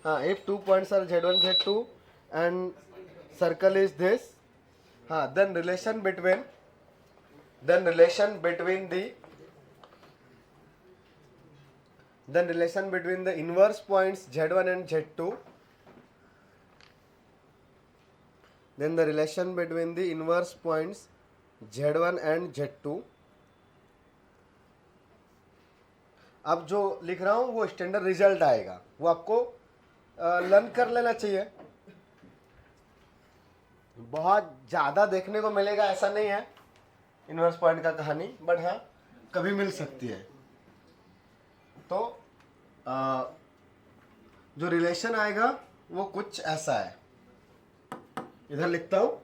हाँ, if 2 points are Z1 Z2 and circle is this, हाँ, then relation between the inverse points Z1 and Z2, then the relation between the inverse points Z1 and Z2। अब जो लिख रहा हूं वो स्टैंडर्ड रिजल्ट आएगा, वो आपको लर्न कर लेना चाहिए। बहुत ज़्यादा देखने को मिलेगा ऐसा नहीं है इनवर्स पॉइंट का कहानी, बट हाँ कभी मिल सकती है। तो जो रिलेशन आएगा वो कुछ ऐसा है, इधर लिखता हूँ।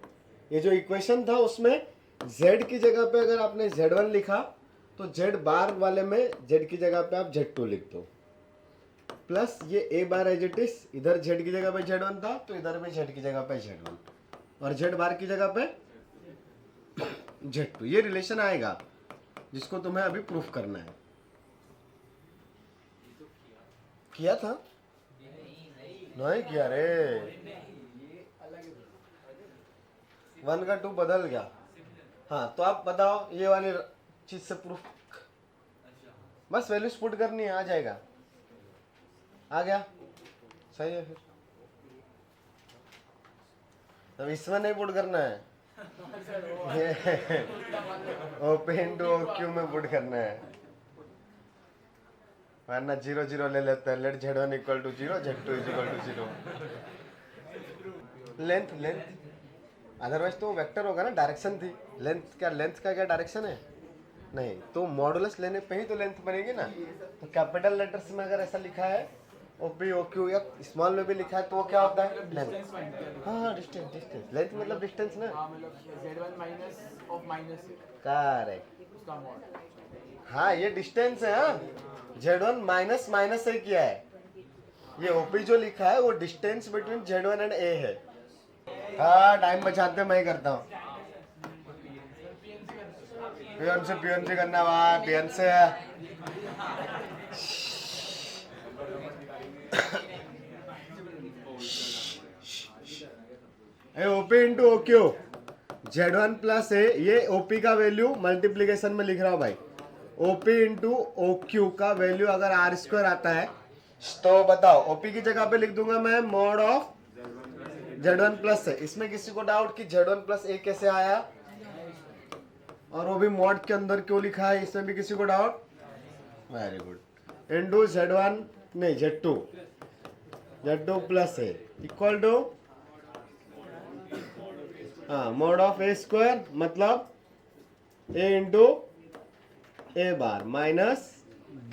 ये जो इक्वेशन था उसमें z की जगह पे अगर आपने Z1 लिखा तो z बार वाले में z की जगह पे आप Z2 लिख दो, प्लस ये a bar as it is, इधर z की जगह पे Z1 था तो इधर भी z की जगह पे Z1 और z बार की जगह पे Z2। ये रिलेशन आएगा जिसको तुम्हें अभी प्रूफ करना है। किया था? नहीं किया रे, 1 का 2 बदल गया। हाँ, तो आप बताओ ये वाली चीज से प्रूफ, बस वैल्यूज पुट करनी है, आ जाएगा। आ गया? सही है। फिर तब इसमें नहीं पुट करना है, ओपन टू क्यू में पुट करना है, वरना 0 0 ले लेते हैं। Let Z1 equal to 0, Z2 equal to 0। Length otherwise तो वेक्टर होगा ना, डायरेक्शन थी। लेंथ का क्या डायरेक्शन है? नहीं, तो मॉडुलस लेने पे ही तो लेंथ बनेगी ना। तो कैपिटल लेटर्स में अगर ऐसा लिखा है OP OQ या स्मॉल में भी लिखा है तो वो क्या होता है? लेंथ। हाँ, डिस्टेंस। लेंथ मतलब डिस्टेंस ना। Z1 minus of minus correct. उसका मॉड। हाँ, ये डिस्टेंस है। हाँ, Z1 माइनस से किया है। ये OP जो लिखा है वो distance between Z1 and A है। हाँ, टाइम बचाते मैं ही करता हूँ। पियन से करना भाई, पियन से। OP into OQ, Z1 plus A, ये OP का वैल्यू मल्टीप्लीकेशन में लिख रहा हूँ भाई। OP इंटू OQ का वैल्यू अगर R² आता है तो बताओ, OP की जगह पे लिख दूंगा मैं mod of Z1 plus A। इसमें किसी को डाउट कि Z1 प्लस A कैसे आया और वो भी मॉड के अंदर क्यों लिखा है, इसमें भी किसी को doubt? Very good. Into Z2 plus A equal to mod of A² मतलब A into A bar minus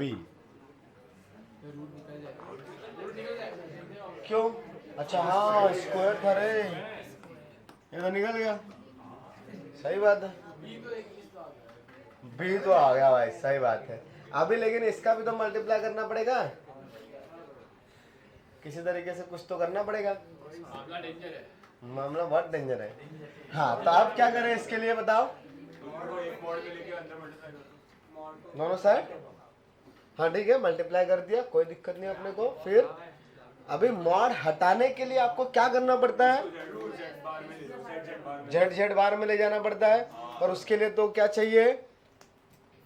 B। क्यों? अच्छा, हाँ, स्क्वायर था रे, ये तो निकल गया। सही बात है, B तो आ गया भाई, सही बात है। अभी लेकिन इसका भी तो मल्टीप्लाई करना पड़ेगा, किसी तरीके से कुछ तो करना पड़ेगा। मामला बहुत डेंजर है। हाँ, तो आप क्या करें इसके लिए बताओ? दोनों साइड, हाँ ठीक है, मल्टीप्लाई कर दिया, कोई दिक्कत नहीं अपने को। फिर अभी मॉड हटाने के लिए आपको क्या करना पड़ता है? Z बार में ले जाना पड़ता है। और उसके लिए तो क्या चाहिए?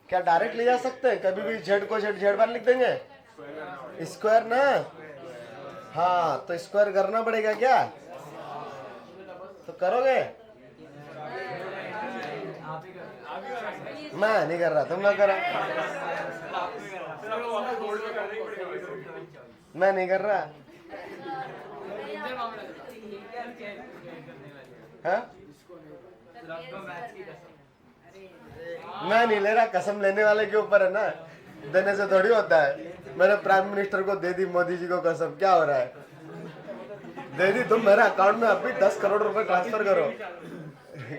क्या डायरेक्ट ले जा सकते हैं? कभी भी Z को Z बार लिख देंगे, स्क्वायर ना। हाँ, तो स्क्वायर करना पड़ेगा क्या? तो करोगे? मैं नहीं कर रहा, तुम लोग करो। मैं नहीं कर रहा। हाँ? मैं नहीं ले रहा, कसम लेने वाले के ऊपर है ना। देने से थोड़ी होता है। मैंने प्राइम मिनिस्टर को दे दी, मोदी जी को कसम। क्या हो रहा है? दे दी, तुम मेरे अकाउंट में अभी 10 करोड़ रुपए ट्रांसफर करो।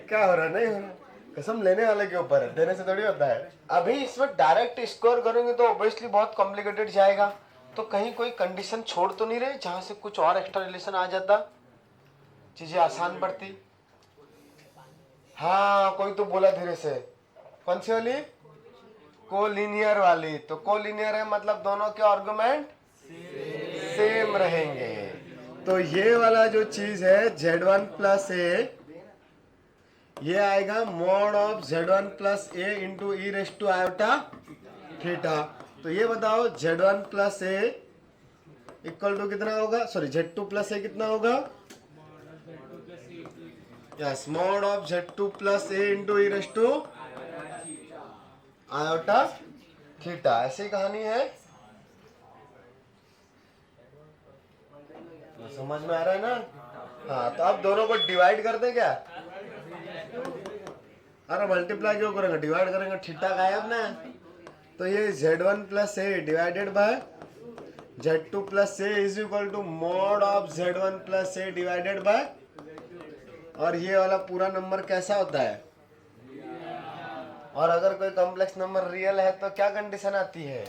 क्या हो रहा है? नहीं हो रहा। कसम लेने वाले के ऊपर है, देने से थोड़ी होता है। अभी इसमें डायरेक्ट स्कोर करेंगे तो ऑब्वियसली बहुत कॉम्प्लिकेटेड जाएगा। तो कहीं कोई कंडीशन छोड़ तो नहीं रहे जहां से कुछ और एक्स्ट्रा रिलेशन आ जाता, चीजें आसान पड़ती। हाँ, कोई तो बोला धीरे से, कौन सी वाली? कोलिनियर वाली। तो कोलिनियर है मतलब दोनों के आर्गुमेंट सेम रहेंगे। तो ये वाला जो चीज है Z1 प्लस ए, ये आएगा mod of Z1 plus A into e raise to iota theta. तो ये बताओ Z1 plus A equal to कितना होगा? सॉरी, Z2 प्लस ए कितना होगा? Yes, mod of Z2 plus A into e raise to iota theta. ऐसी कहानी है। समझ में आ रहा है ना? हाँ, तो अब दोनों को डिवाइड कर दे क्या? अरे मल्टीप्लाई क्यों करेंगे, डिवाइड करेंगे, थीटा गायब ना। तो ये Z1 plus A divided by Z2 plus A is equal to mod of Z1 plus A divided by, और ये वाला पूरा नंबर कैसा होता है? और अगर कोई कॉम्प्लेक्स नंबर रियल है तो क्या कंडीशन आती है?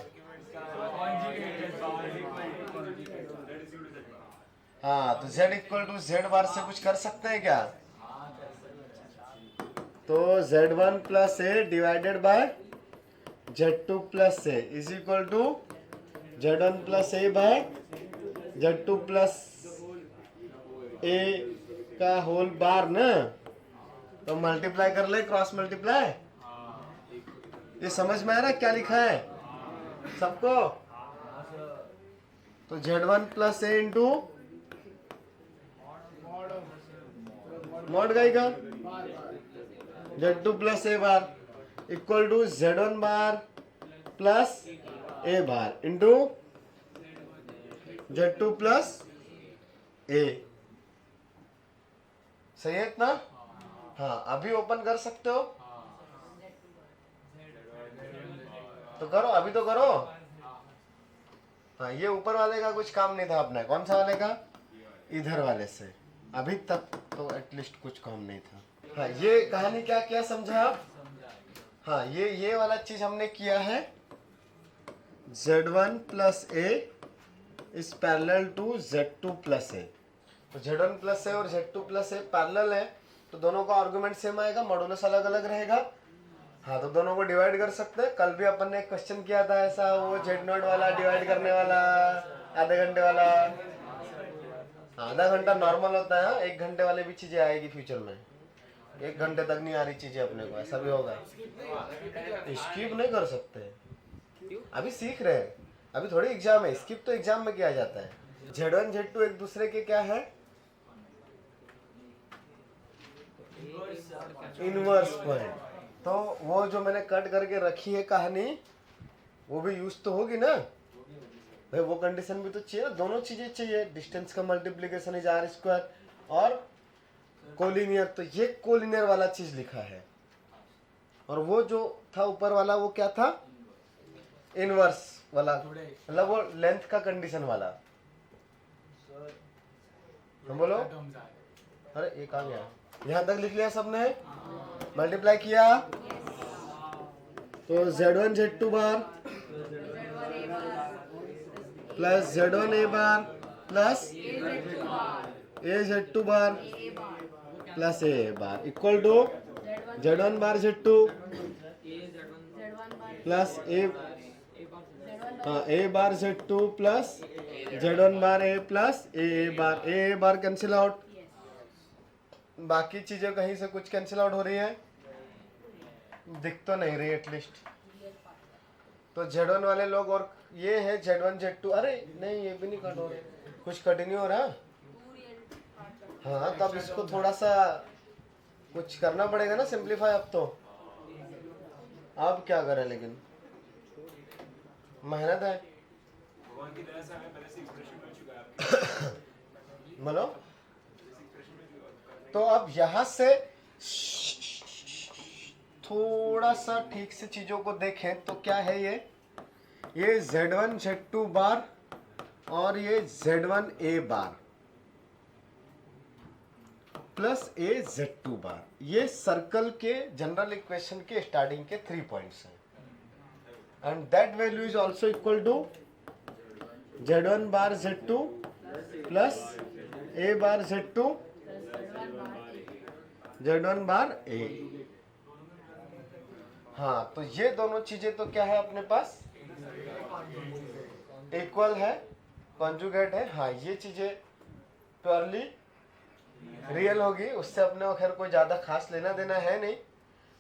हाँ, तो Z equal to Z bar से कुछ कर सकते हैं क्या? तो Z1 plus A divided by Z2 plus A is equal to Z1 plus a by Z2 plus a का होल बार ना। तो मल्टीप्लाई कर ले, क्रॉस मल्टीप्लाई। ये समझ में आ रहा है क्या लिखा है सबको? तो Z1 plus A into mod गाई का Z2 plus A bar equal to Z1 bar plus A bar into Z2 plus a. सही है इतना? हाँ, अभी ओपन कर सकते हो तो करो, अभी तो करो। हाँ, ये ऊपर वाले का कुछ काम नहीं था अपना। कौन सा वाले का? इधर वाले से अभी तक तो एटलीस्ट कुछ काम नहीं था। हाँ, ये कहानी क्या क्या समझा आप? हाँ, ये वाला चीज हमने किया है। Z1 plus A is parallel to Z2 plus a. तो Z1 प्लस ए और Z2 प्लस ए पैरेलल है, तो दोनों का आर्गुमेंट सेम आएगा, मॉडुलस अलग अलग रहेगा। हाँ, तो दोनों को डिवाइड कर सकते हैं। कल भी अपन ने एक क्वेश्चन किया था ऐसा, वो Z0 वाला डिवाइड करने वाला, आधे घंटे वाला। आधा घंटा नॉर्मल होता है, 1 घंटे वाले भी चीजें आएगी फ्यूचर में। 1 घंटे तक नहीं आ रही चीजें अपने को, ऐसा भी होगा। स्किप नहीं कर सकते, अभी सीख रहे हैं, अभी थोड़ी एग्जाम है। स्किप तो एग्जाम में किया जाता है। Z1 Z2 एक दूसरे के क्या है? Inverse point. तो वो जो मैंने कट करके रखी है कहानी, वो भी यूज तो होगी ना भाई। वो कंडीशन भी तो चाहिए, दोनों चीजें चाहिए। डिस्टेंस का मल्टीप्लीकेशन इज आर स्क्वायर और कोलिनियर। तो ये कोलिनियर वाला चीज लिखा है, और वो जो था ऊपर वाला वो क्या था? इनवर्स वाला, मतलब वो लेंथ का कंडीशन वाला। बोलो, अरे ये कहाँ गया? यहाँ तक लिख लिया सबने? मल्टीप्लाई किया तो Z1 Z2 bar plus Z1 A bar plus A Z2 bar plus A bar equal to Z1 bar Z2 plus A bar Z2 plus Z1 bar A plus A bar cancel out. बाकी चीजें कहीं से कुछ cancel out हो रही है? दिख तो नहीं रही एटलीस्ट। तो Z1 वाले लोग, और ये है Z1 Z2। अरे नहीं, ये भी नहीं कट हो रहा, कुछ कट नहीं हो रहा। हाँ, तो अब इसको थोड़ा सा कुछ करना पड़ेगा ना, सिंप्लीफाई। अब तो अब क्या करें, लेकिन मेहनत है। भगवान की दया से हमें पहले से एक्सप्रेशन मिल चुका है आपके। बोलो। तो अब यहां से थोड़ा सा ठीक से चीजों को देखें तो क्या है ये? ये Z1 Z2 बार और ये Z1 A bar plus A Z2 बार, ये सर्कल के जनरल इक्वेशन के स्टार्टिंग के 3 पॉइंट्स हैं and that value is also equal to Z1 bar Z2 plus A bar Z2 Z1 bar A। हाँ, तो ये दोनों चीजें तो क्या है अपने पास, इक्वल है, कॉन्जुगेट है। हाँ, ये चीजें प्योरली रियल होगी, उससे अपने को खैर कोई ज्यादा खास लेना देना है नहीं।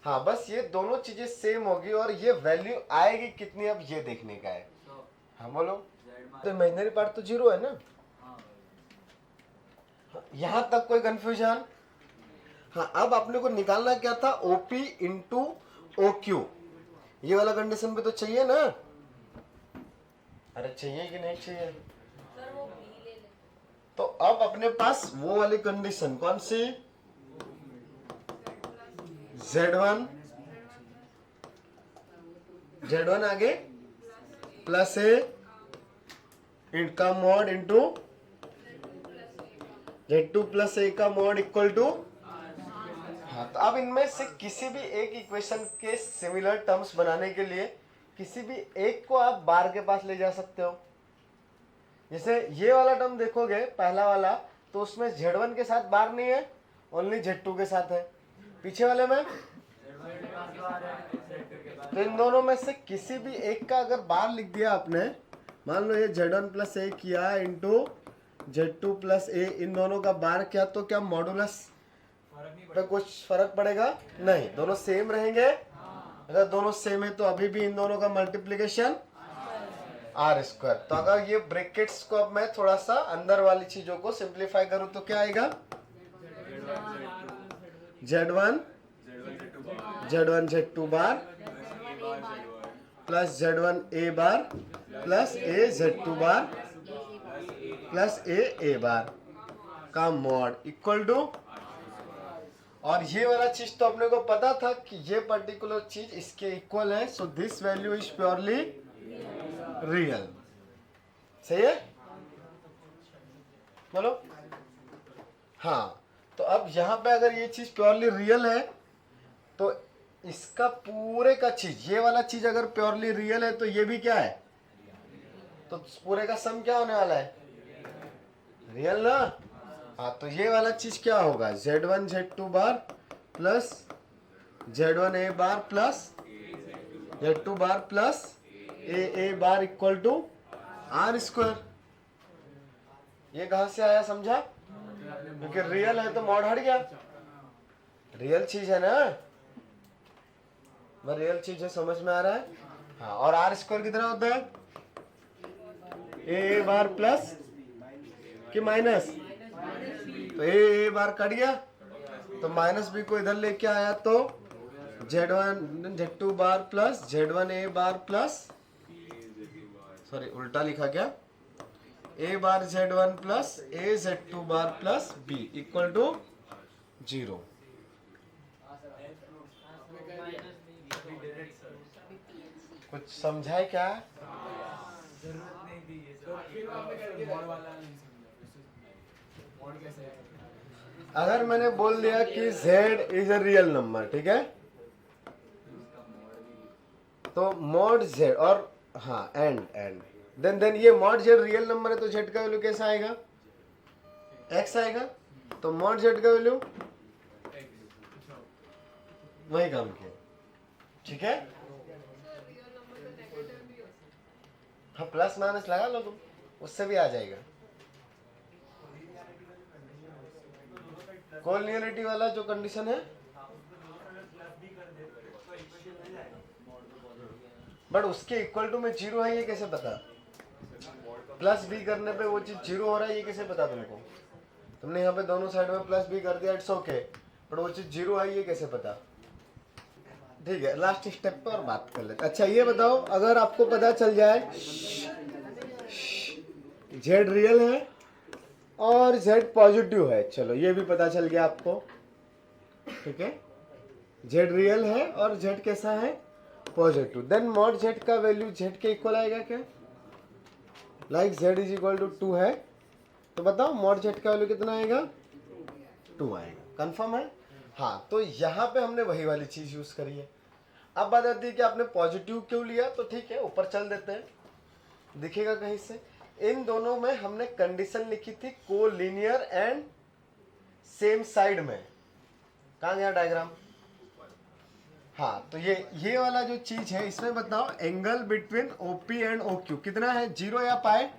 हाँ, बस ये दोनों चीजें सेम होगी और ये वैल्यू आएगी कितनी, अब ये देखने का है। हाँ बोलो, तो इमेजिनरी पार्ट तो 0 है ना, यहां तक कोई कंफ्यूजन? हाँ, अब अपने को निकालना क्या था, OP इंटू OQ, ये वाला कंडीशन पे तो चाहिए ना। अरे चाहिए कि नहीं चाहिए? तो अब अपने पास वो वाली कंडीशन कौन सी, Z1 आगे प्लस A इनका mod into Z2 plus A का मॉड इक्वल टू। हाँ, तो अब इनमें से किसी भी एक इक्वेशन के सिमिलर टर्म्स बनाने के लिए किसी भी एक को आप बार के पास ले जा सकते हो। जैसे ये वाला टर्म देखोगे पहला वाला, तो उसमें Z1 के साथ बार नहीं है, ओनली Z2 के साथ है। पीछे वाले में तो इन दोनों में से किसी भी एक का अगर बार लिख दिया आपने, मान लो ये Z1 प्लस A किया इंटू Z2 प्लस A, इन दोनों का बार क्या, तो क्या मॉडुलस पे कुछ फर्क पड़ेगा? नहीं, दोनों सेम रहेंगे। अगर दोनों सेम है तो अभी भी इन दोनों का मल्टीप्लीकेशन R²। तो अगर ये ब्रैकेट्स को अब मैं थोड़ा सा अंदर वाली चीजों को सिंप्लीफाई करूं तो क्या आएगा, Z1 Z2 bar plus Z1 A bar plus A Z2 bar plus A बार का मॉड इक्वल टू, और ये वाला चीज तो अपने को पता था कि ये पर्टिकुलर चीज इसके इक्वल है, so this value is purely real. सही है, बोलो। हाँ, तो अब यहाँ पे अगर ये चीज प्योरली रियल है तो इसका पूरे का चीज, ये वाला चीज अगर प्योरली रियल है तो ये भी क्या है, तो पूरे का सम क्या होने वाला है, रियल ना। हाँ, तो ये वाला चीज क्या होगा, Z1 Z2 bar plus Z1 A bar plus Z2 bar plus A bar equal to R²। ये कहां से आया समझा, क्योंकि रियल है तो मॉड हट गया, रियल चीज है ना, वह रियल चीज है, समझ में आ रहा है। हाँ, और R² कितना होता है, A बार प्लस कि माइनस, तो A बार कट गया तो माइनस B को इधर लेके आया तो Z1 Z2 bar plus Z1 A bar plus, sorry उल्टा लिखा क्या, A bar Z1 plus A Z2 bar plus B equal to 0। कुछ समझाए क्या? अगर मैंने बोल दिया कि Z is a real number, ठीक है, तो मॉड Z और हाँ एंड देन ये मॉड Z रियल नंबर है तो Z का वैल्यू कैसा आएगा, X आएगा, तो मॉड Z का वैल्यू वही काम किया, ठीक है। हाँ, प्लस माइनस लगा लो तुम, उससे भी आ जाएगा। कोलिनियरिटी वाला जो कंडीशन है, बट उसके इक्वल टू में 0 है, ये कैसे पता, प्लस B करने पे वो चीज 0 हो रहा है, ये कैसे पता तुमको, तुमने यहाँ पे दोनों साइड में प्लस B कर दिया, इट्स ओके, बट वो चीज 0 है, ये कैसे पता। ठीक है, लास्ट स्टेप पे और बात कर लेते। अच्छा ये बताओ, अगर आपको पता चल जाए Z रियल है और Z पॉजिटिव है, चलो ये भी पता चल गया आपको, ठीक है, Z रियल है और Z कैसा है, पॉजिटिव। देन मॉड जेड का वैल्यू जेड के इक्वल आएगा क्या? Like Z is equal to 2 है, तो बताओ मॉड जेड का वैल्यू कितना आएगा? 2 आएगा। कंफर्म है? हाँ, तो यहाँ पे हमने वही वाली चीज यूज करी है। अब बात आती है कि आपने पॉजिटिव क्यों लिया, तो ठीक है ऊपर चल देते हैं, दिखेगा कहीं से। इन दोनों में हमने कंडीशन लिखी थी कोलिनियर एंड सेम साइड में। कहाँ गया डायग्राम? हाँ, तो ये वाला जो चीज है इसमें बताओ angle between OP and OQ कितना है? 0 या पाए?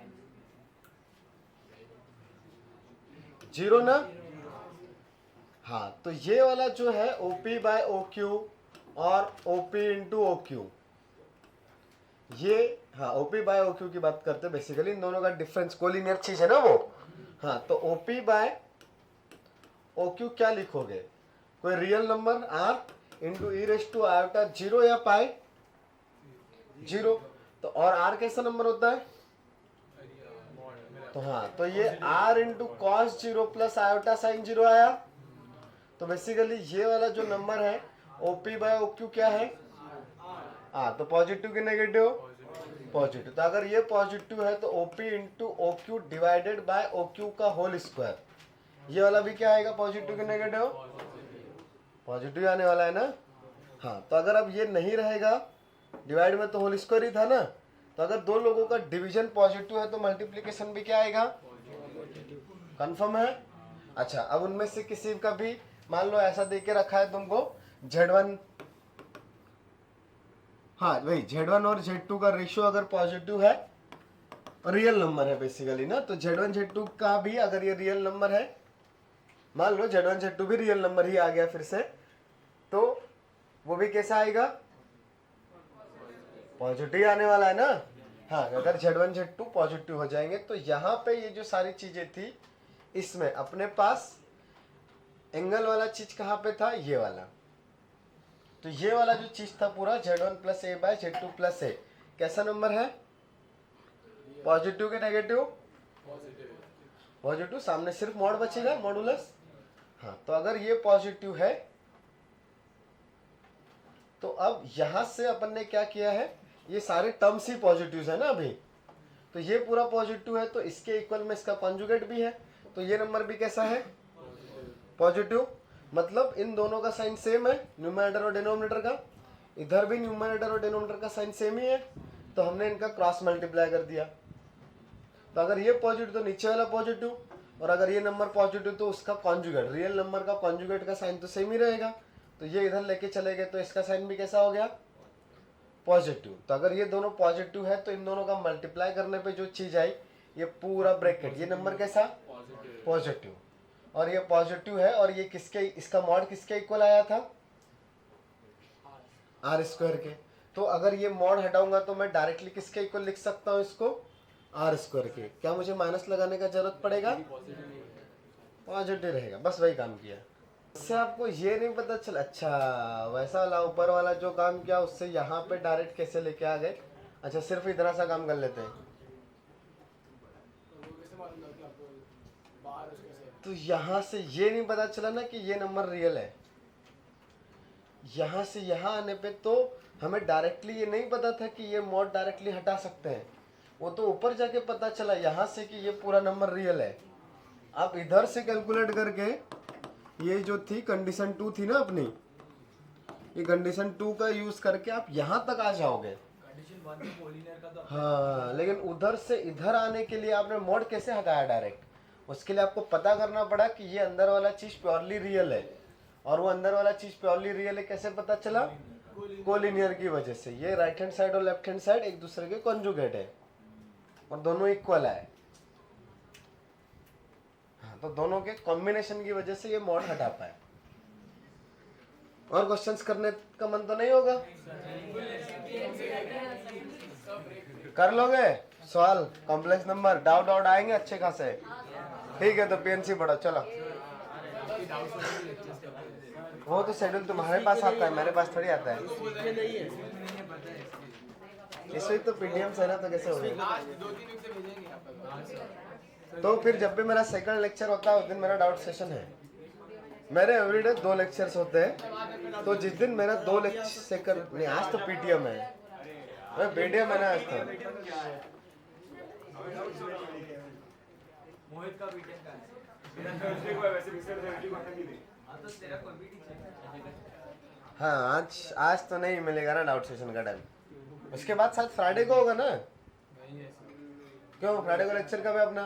0 ना? हाँ, तो ये वाला जो है OP बाय OQ और OP इंटू OQ, ये हाँ OP बाय OQ की बात करते हैं बेसिकली। इन दोनों का डिफरेंस कोलिनियर चीज है ना वो। हाँ, तो OP बाय OQ क्या लिखोगे? कोई real number R into e raise to iota 0 या पाई? 0। तो और R कैसा नंबर होता है? तो हाँ, तो ये R into cos 0 plus iota sine 0 आया। तो बेसिकली ये वाला जो नंबर है OP बाय OQ क्या है? तो पॉजिटिव की नेगेटिव? पॉजिटिव। तो अगर ये पॉजिटिव है तो OP into OQ divided by OQ का होल स्क्वायर, ये वाला भी क्या आएगा? पॉजिटिव की नेगेटिव? पॉजिटिव आने वाला है ना। हाँ, तो अगर अब ये नहीं रहेगा, डिवाइड में तो होल स्क्वायर ही था ना, तो अगर दो लोगों का डिवीजन पॉजिटिव है तो मल्टीप्लिकेशन भी क्या आएगा? कंफर्म है? अच्छा, अब उनमें से किसी का भी मान लो ऐसा दे के रखा है तुमको Z1, हाँ भाई Z1 और Z2 का रेशियो अगर पॉजिटिव है, रियल नंबर है बेसिकली ना, तो Z1 Z2 का भी अगर ये रियल नंबर है, मान लो Z1 Z2 भी रियल नंबर ही आ गया फिर से, तो वो भी कैसा आएगा? पॉजिटिव आने वाला है ना। हाँ, अगर Z1 Z2 पॉजिटिव हो जाएंगे तो यहाँ पे ये जो सारी चीजें थी इसमें अपने पास एंगल वाला चीज कहाँ पे था? ये वाला। तो ये वाला जो चीज था पूरा Z1 plus a by Z2 plus ए कैसा नंबर है? पॉजिटिव के नेगेटिव? पॉजिटिव। सामने सिर्फ मॉड बचेगा, मॉडुलस। हाँ, तो अगर ये पॉजिटिव है तो अब यहां से अपन ने क्या किया है, ये सारे टर्म्स ही पॉजिटिव है ना अभी, तो ये पूरा पॉजिटिव है तो इसके इक्वल में इसका कॉन्जुगेट भी है, तो ये नंबर भी कैसा है? पॉजिटिव। मतलब इन दोनों का साइन सेम है, न्यूमरेटर और डिनोमिनेटर का। इधर भी न्यूमरेटर और डिनोमिनेटर का साइन सेम ही है, तो हमने इनका क्रॉस मल्टीप्लाई कर दिया। तो अगर ये पॉजिटिव तो नीचे वाला पॉजिटिव, और अगर ये नंबर पॉजिटिव तो उसका कॉन्जुगेट, रियल नंबर का कॉन्जुगेट का साइन तो सेम ही रहेगा। तो ये इधर लेके चले गए तो इसका साइन भी कैसा हो गया? पॉजिटिव। तो अगर ये दोनों पॉजिटिव है तो इन दोनों का मल्टीप्लाई करने पे जो चीज आई, ये पूरा ब्रैकेट, ये नंबर कैसा? पॉजिटिव। और ये पॉजिटिव है, और ये किसके, इसका मॉड किसके इक्वल आया था? R स्क्वायर के। तो अगर ये मॉड हटाऊंगा तो मैं डायरेक्टली किसके इक्वल लिख सकता हूँ इसको? R स्क्वायर के। क्या मुझे माइनस लगाने का जरूरत पड़ेगा? पॉजिटिव रहेगा, बस वही काम किया। इससे आपको ये नहीं पता चला, अच्छा वैसा वाला ऊपर वाला जो काम किया उससे यहाँ पे डायरेक्ट कैसे लेके आ गए? अच्छा, सिर्फ इतना सा काम कर लेते हैं। तो यहाँ से ये नहीं पता चला ना कि ये नंबर रियल है। यहाँ से यहाँ आने पे तो हमें डायरेक्टली ये नहीं पता था कि ये मॉड डायरेक्टली हटा सकते हैं, वो तो ऊपर जाके पता चला यहाँ से कि ये पूरा नंबर रियल है। आप इधर से कैलकुलेट करके, ये जो थी कंडीशन 2 थी ना अपनी, ये कंडीशन 2 का यूज करके आप यहाँ तक आ जाओगे। कंडीशन 1 में कोलिनियर का तो हाँ, लेकिन उधर से इधर आने के लिए आपने मॉड कैसे हटाया डायरेक्ट? उसके लिए आपको पता करना पड़ा कि ये अंदर वाला चीज प्योरली रियल है, और वो अंदर वाला चीज प्योरली रियल है कैसे पता चला? कोलिनियर की वजह से। ये राइट हैंड साइड और लेफ्ट हैंड साइड एक दूसरे के कॉन्जुगेट है और दोनों इक्वल है। हाँ, तो दोनों के कॉम्बिनेशन की वजह से ये मॉड हटा पाए। और क्वेश्चंस करने का मन तो नहीं होगा? कर लोगे सवाल? कॉम्प्लेक्स नंबर डाउट आएंगे अच्छे खासे? ठीक है, तो पीएनसी पढ़ो चलो। वो तो शेड्यूल तुम्हारे पास आता है, मेरे पास थोड़ी आता है। इस वीक तो पीडीएम से है ना, तो कैसे होगा? तो फिर जब भी मेरा सेकंड लेक्चर होता है उस दिन मेरा डाउट सेशन है। मेरे एवरीडे 2 लेक्चर्स होते हैं, तो जिस दिन मेरा 2 लेक्चर नहीं, आज तो पीटीएम है, मैं पीटीएम है ना आज तो। मोहित का बीटेन का है। मेरा थर्सडे को है, वैसे पिछले थर्सडे को नहीं दे। हाँ तो तेरा कोई भी टीचर हाँ, आज तो नहीं मिलेगा ना डाउट सेशन का टाइम। उसके बाद शायद फ्राइडे को होगा ना? क्यों फ्राइडे को लेक्चर कब है अपना?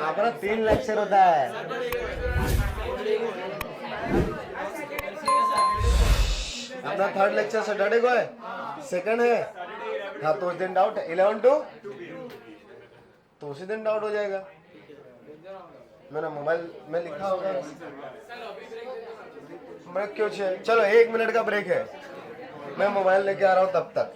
अपना 3 लेक्चर होता है। अपना 3rd लेक्चर सैटरडे को है, 2nd है। हाँ तो उस दिन डाउट है 11 to, तो उसी दिन डाउट हो जाएगा। मेरा मोबाइल में लिखा होगा। ब्रेक क्यों चाहिए? चलो 1 मिनट का ब्रेक है, मैं मोबाइल लेके आ रहा हूँ तब तक।